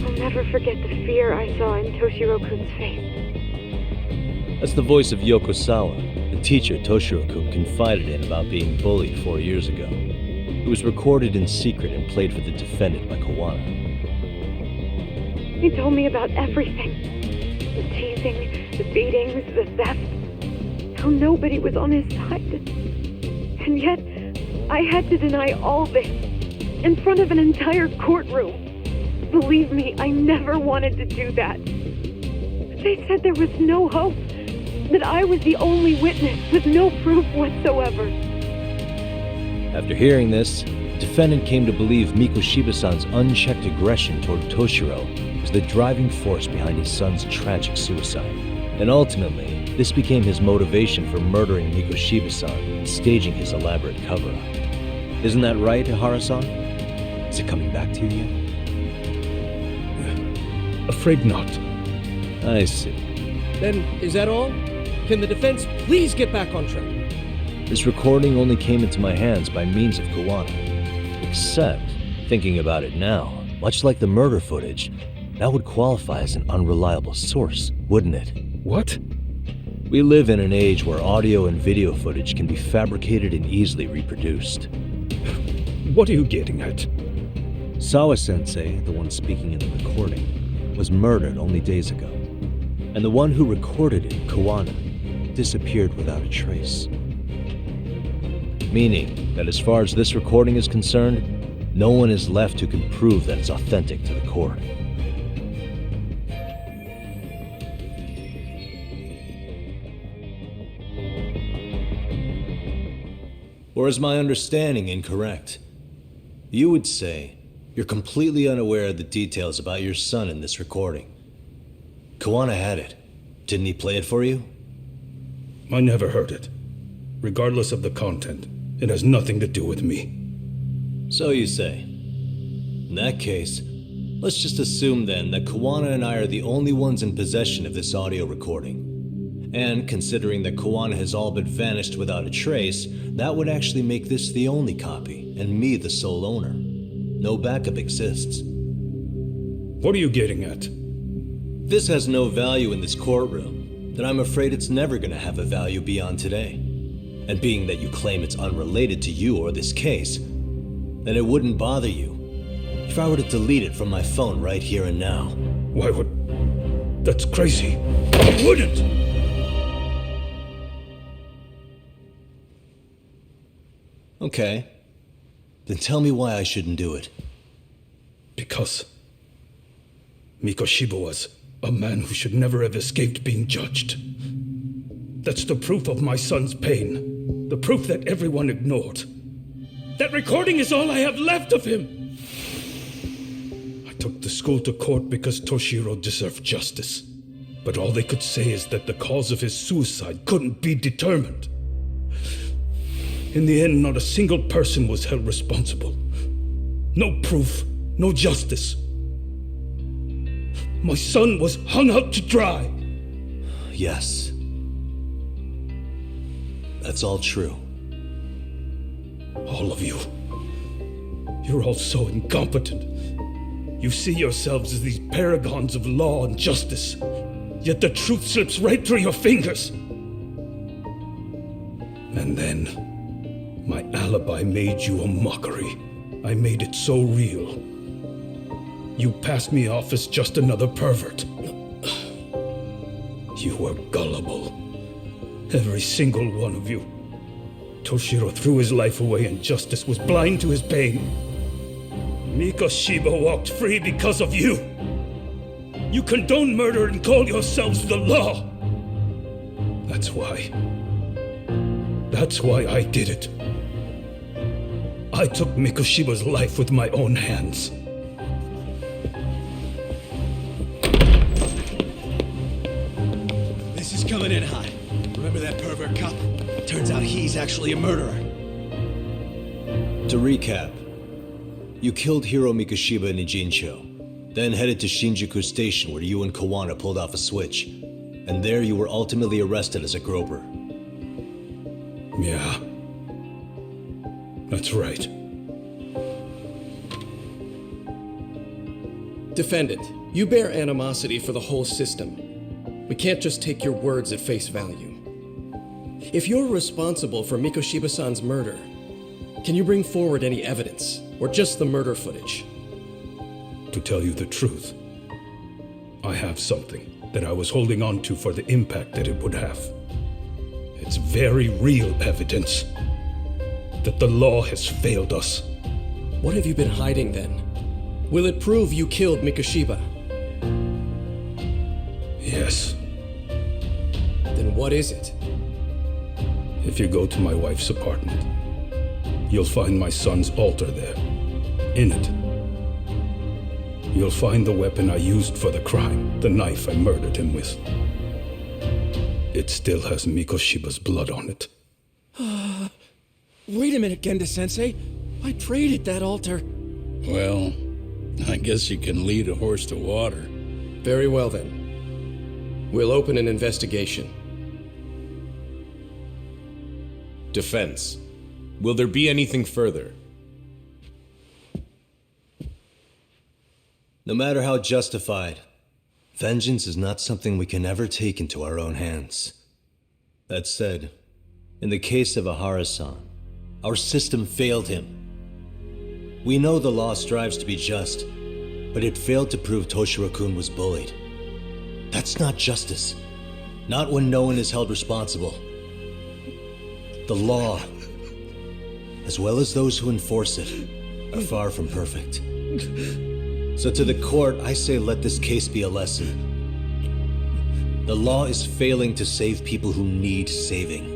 I'll never forget the fear I saw in Toshiro-kun's face. That's the voice of Yokosawa, the teacher Toshiro-kun confided in about being bullied 4 years ago. It was recorded in secret and played for the defendant by Kuwana. He told me about everything. The teasing, the beatings, the theft. How nobody was on his side. And yet, I had to deny all this in front of an entire courtroom. Believe me, I never wanted to do that. They said there was no hope, that I was the only witness with no proof whatsoever. After hearing this, the defendant came to believe Mikoshiba-san's unchecked aggression toward Toshiro was the driving force behind his son's tragic suicide. And ultimately, this became his motivation for murdering Mikoshiba-san and staging his elaborate cover-up. Isn't that right, Ihara-san? Is it coming back to you yet? Afraid not. I see. Then, is that all? Can the defense please get back on track? This recording only came into my hands by means of Kuwana. Except, thinking about it now, much like the murder footage, that would qualify as an unreliable source, wouldn't it? What? We live in an age where audio and video footage can be fabricated and easily reproduced. What are you getting at? Sawa-sensei, the one speaking in the recording, was murdered only days ago. And the one who recorded it, Kuwana, disappeared without a trace. Meaning that as far as this recording is concerned, no one is left who can prove that it's authentic to the court. Or is my understanding incorrect? You would say you're completely unaware of the details about your son in this recording. Kuwana had it. Didn't he play it for you? I never heard it. Regardless of the content, it has nothing to do with me. So you say. In that case, let's just assume then that Kuwana and I are the only ones in possession of this audio recording. And considering that Kawana has all but vanished without a trace, that would actually make this the only copy, and me the sole owner. No backup exists. What are you getting at? This has no value in this courtroom, then I'm afraid it's never gonna have a value beyond today. And being that you claim it's unrelated to you or this case, then it wouldn't bother you if I were to delete it from my phone right here and now. Why would... That's crazy. I wouldn't! Okay. Then tell me why I shouldn't do it. Because Mikoshiba was a man who should never have escaped being judged. That's the proof of my son's pain. The proof that everyone ignored. That recording is all I have left of him! I took the school to court because Toshiro deserved justice. But all they could say is that the cause of his suicide couldn't be determined. In the end, not a single person was held responsible. No proof, no justice. My son was hung out to dry. Yes. That's all true. All of you. You're all so incompetent. You see yourselves as these paragons of law and justice, yet the truth slips right through your fingers. And then, my alibi made you a mockery. I made it so real. You passed me off as just another pervert. You were gullible. Every single one of you. Toshiro threw his life away and justice was blind to his pain. Mikoshiba walked free because of you. You condone murder and call yourselves the law. That's why I did it. I took Mikoshiba's life with my own hands. This is coming in hot. Remember that pervert cop? Turns out he's actually a murderer. To recap, you killed Hiro Mikoshiba in Ijincho, then headed to Shinjuku Station where you and Kawana pulled off a switch, and there you were ultimately arrested as a groper. Yeah. That's right. Defendant, you bear animosity for the whole system. We can't just take your words at face value. If you're responsible for Mikoshiba-san's murder, can you bring forward any evidence, or just the murder footage? To tell you the truth, I have something that I was holding on to for the impact that it would have. It's very real evidence that the law has failed us. What have you been hiding then? Will it prove you killed Mikoshiba? Yes. Then what is it? If you go to my wife's apartment, you'll find my son's altar there. In it, you'll find the weapon I used for the crime, the knife I murdered him with. It still has Mikoshiba's blood on it. Wait a minute, Genda-sensei. I prayed at that altar. Well, I guess you can lead a horse to water. Very well then. We'll open an investigation. Defense. Will there be anything further? No matter how justified, vengeance is not something we can ever take into our own hands. That said, in the case of Ahara-san, our system failed him. We know the law strives to be just, but it failed to prove Toshiro-kun was bullied. That's not justice. Not when no one is held responsible. The law, as well as those who enforce it, are far from perfect. So to the court, I say let this case be a lesson. The law is failing to save people who need saving.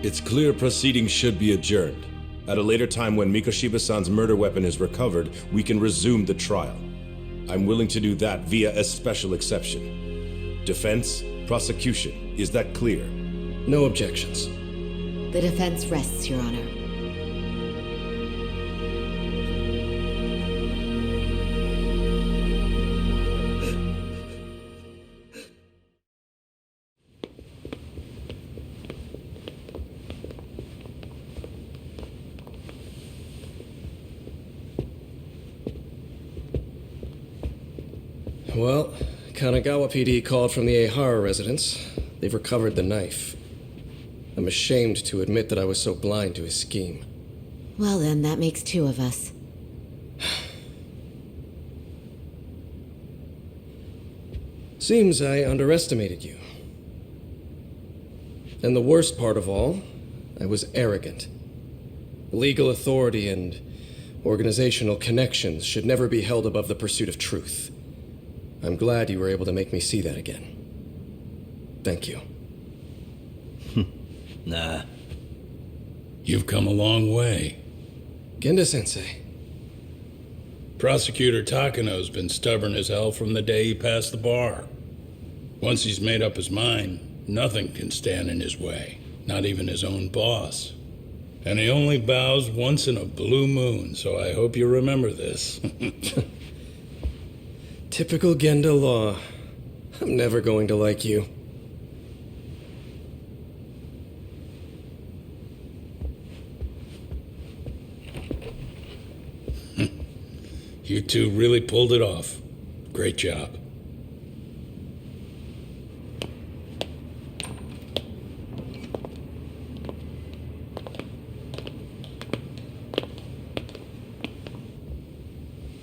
It's clear proceedings should be adjourned. At a later time when Mikoshiba-san's murder weapon is recovered, we can resume the trial. I'm willing to do that via a special exception. Defense, prosecution, is that clear? No objections. The defense rests, Your Honor. Well, Kanagawa PD called from the Ehara residence. They've recovered the knife. I'm ashamed to admit that I was so blind to his scheme. Well then, that makes two of us. Seems I underestimated you. And the worst part of all, I was arrogant. Legal authority and organizational connections should never be held above the pursuit of truth. I'm glad you were able to make me see that again. Thank you. Nah. You've come a long way. Genda-sensei. Prosecutor Takano's been stubborn as hell from the day he passed the bar. Once he's made up his mind, nothing can stand in his way, not even his own boss. And he only bows once in a blue moon, so I hope you remember this. Typical Genda law. I'm never going to like you. You two really pulled it off. Great job.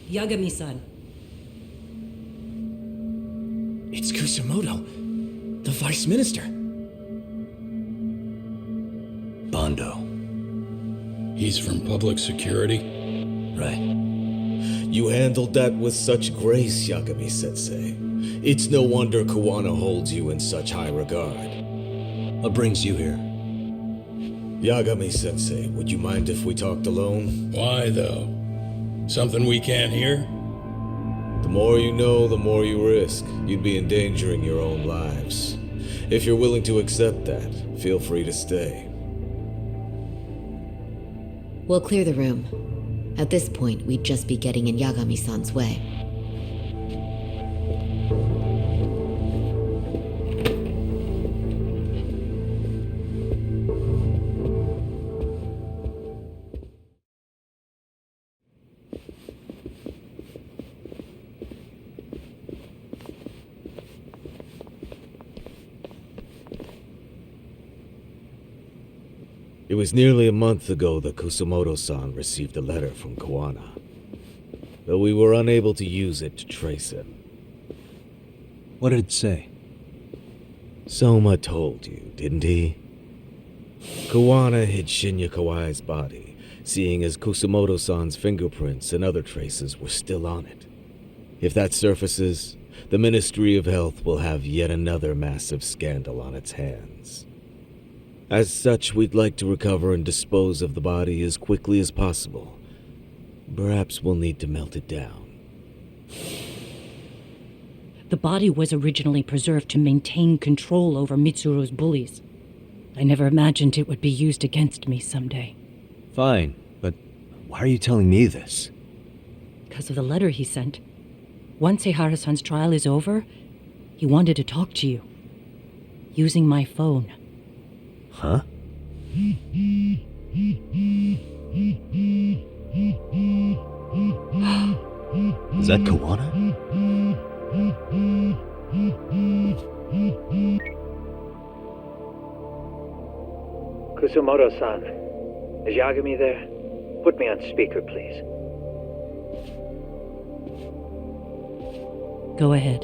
Yagami-san. It's Kusumoto, the Vice Minister. Bondo. He's from public security? Right. You handled that with such grace, Yagami-sensei. It's no wonder Kawana holds you in such high regard. What brings you here? Yagami-sensei, would you mind if we talked alone? Why, though? Something we can't hear? The more you know, the more you risk. You'd be endangering your own lives. If you're willing to accept that, feel free to stay. We'll clear the room. At this point, we'd just be getting in Yagami-san's way. It was nearly a month ago that Kusumoto-san received a letter from Kawana, though we were unable to use it to trace him. What did it say? Soma told you, didn't he? Kawana hid Shinya Kawai's body, seeing as Kusumoto-san's fingerprints and other traces were still on it. If that surfaces, the Ministry of Health will have yet another massive scandal on its hands. As such, we'd like to recover and dispose of the body as quickly as possible. Perhaps we'll need to melt it down. The body was originally preserved to maintain control over Mitsuru's bullies. I never imagined it would be used against me someday. Fine, but why are you telling me this? Because of the letter he sent. Once Ehara-san's trial is over, he wanted to talk to you. Using my phone. Huh? Is that Kawana? Kusumoto-san, is Yagami there? Put me on speaker, please. Go ahead.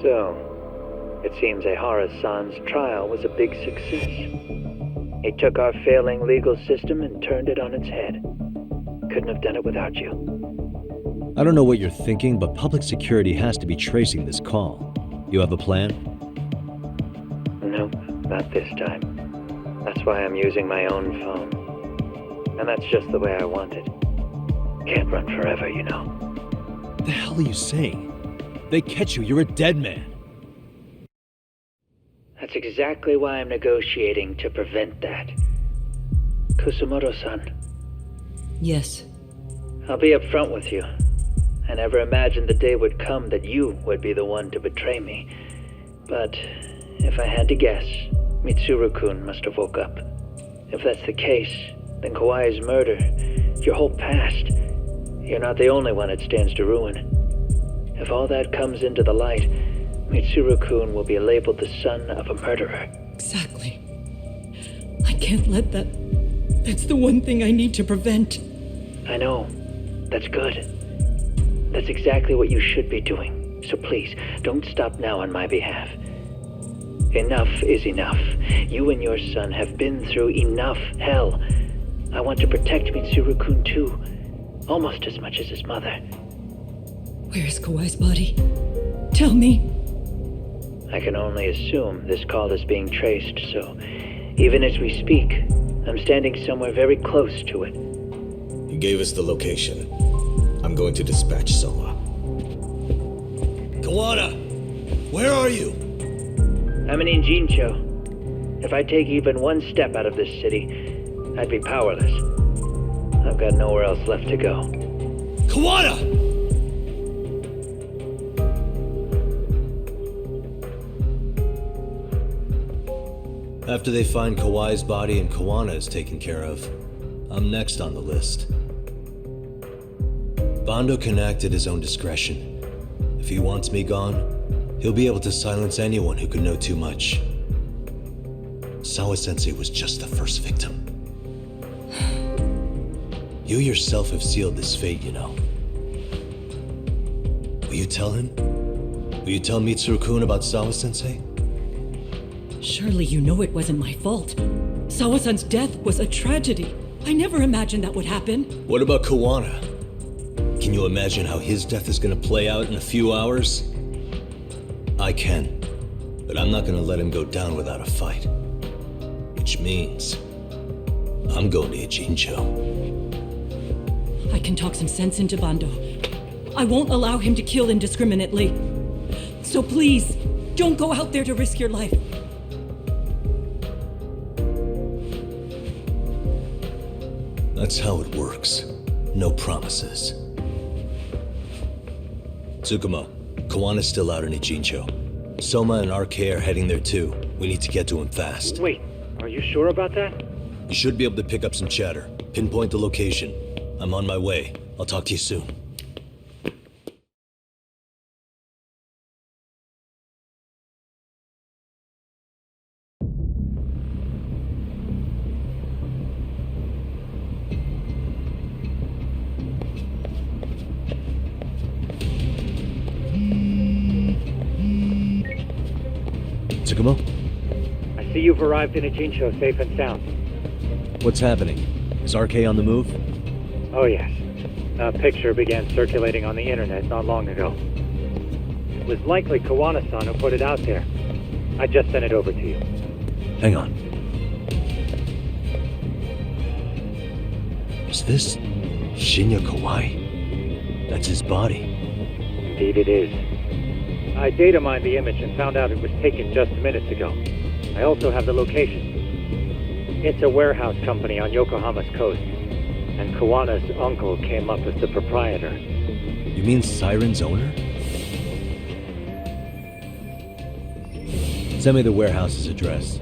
So, it seems Ehara-san's trial was a big success. He took our failing legal system and turned it on its head. Couldn't have done it without you. I don't know what you're thinking, but public security has to be tracing this call. You have a plan? Nope, not this time. That's why I'm using my own phone. And that's just the way I want it. Can't run forever, you know. What the hell are you saying? They catch you, you're a dead man. That's exactly why I'm negotiating to prevent that. Kusumoto-san. Yes. I'll be upfront with you. I never imagined the day would come that you would be the one to betray me. But if I had to guess, Mitsuru-kun must have woke up. If that's the case, then Kawai's murder, your whole past, you're not the only one it stands to ruin. If all that comes into the light, Mitsuru-kun will be labeled the son of a murderer. Exactly. I can't let that... That's the one thing I need to prevent. I know. That's good. That's exactly what you should be doing. So please, don't stop now on my behalf. Enough is enough. You and your son have been through enough hell. I want to protect Mitsuru-kun too. Almost as much as his mother. Where is Kawai's body? Tell me. I can only assume this call is being traced, so even as we speak, I'm standing somewhere very close to it. He gave us the location. I'm going to dispatch Soma. Kawana! Where are you? I'm in Injincho. If I take even one step out of this city, I'd be powerless. I've got nowhere else left to go. Kawana! After they find Kawai's body and Kawana is taken care of, I'm next on the list. Bando can act at his own discretion. If he wants me gone, he'll be able to silence anyone who could know too much. Sawa-sensei was just the first victim. You yourself have sealed this fate, you know. Will you tell him? Will you tell Mitsuru-kun about Sawa-sensei? Surely you know it wasn't my fault. Sawa-san's death was a tragedy. I never imagined that would happen. What about Kawana? Can you imagine how his death is gonna play out in a few hours? I can, but I'm not gonna let him go down without a fight. Which means, I'm going to Ijincho. I can talk some sense into Bando. I won't allow him to kill indiscriminately. So please, don't go out there to risk your life. That's how it works. No promises. Tsukumo, Kawana's still out in Ijincho. Soma and RK are heading there too. We need to get to him fast. Wait, are you sure about that? You should be able to pick up some chatter. Pinpoint the location. I'm on my way. I'll talk to you soon. Tsukumo? I see you've arrived in Ijincho safe and sound. What's happening? Is RK on the move? Oh yes. A picture began circulating on the internet not long ago. It was likely Kawana-san who put it out there. I just sent it over to you. Hang on. Is this Shinya Kawai? That's his body. Indeed it is. I data mined the image and found out it was taken just minutes ago. I also have the location. It's a warehouse company on Yokohama's coast, and Kawana's uncle came up as the proprietor. You mean Siren's owner? Send me the warehouse's address.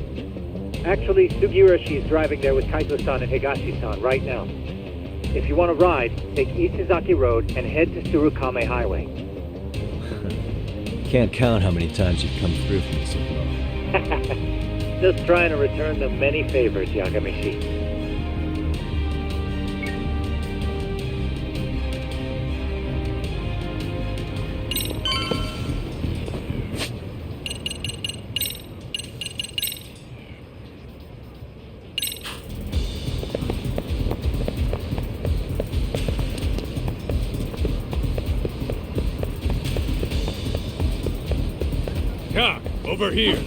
Actually, Sugiurashi is driving there with Kaito-san and Higashi-san right now. If you want to ride, take Isizaki Road and head to Tsurukame Highway. Can't count how many times you've come through for me so far. Just trying to return the many favors, Yagami-shi. Ka, over here.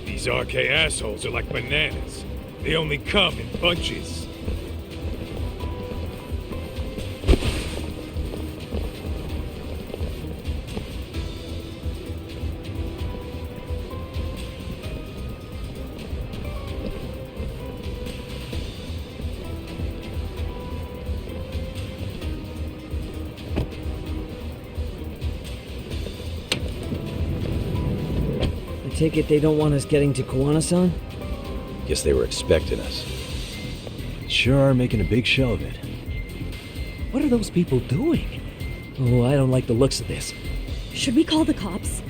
These RK assholes are like bananas. They only come in bunches. take it they don't want us getting to Koana-san? Guess they were expecting us. Sure are making a big show of it. What are those people doing? Oh, I don't like the looks of this. Should we call the cops?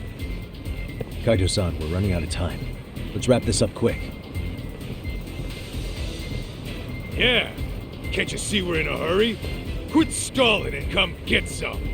Kaito-san, we're running out of time. Let's wrap this up quick. Yeah. Can't you see we're in a hurry? Quit stalling and come get some.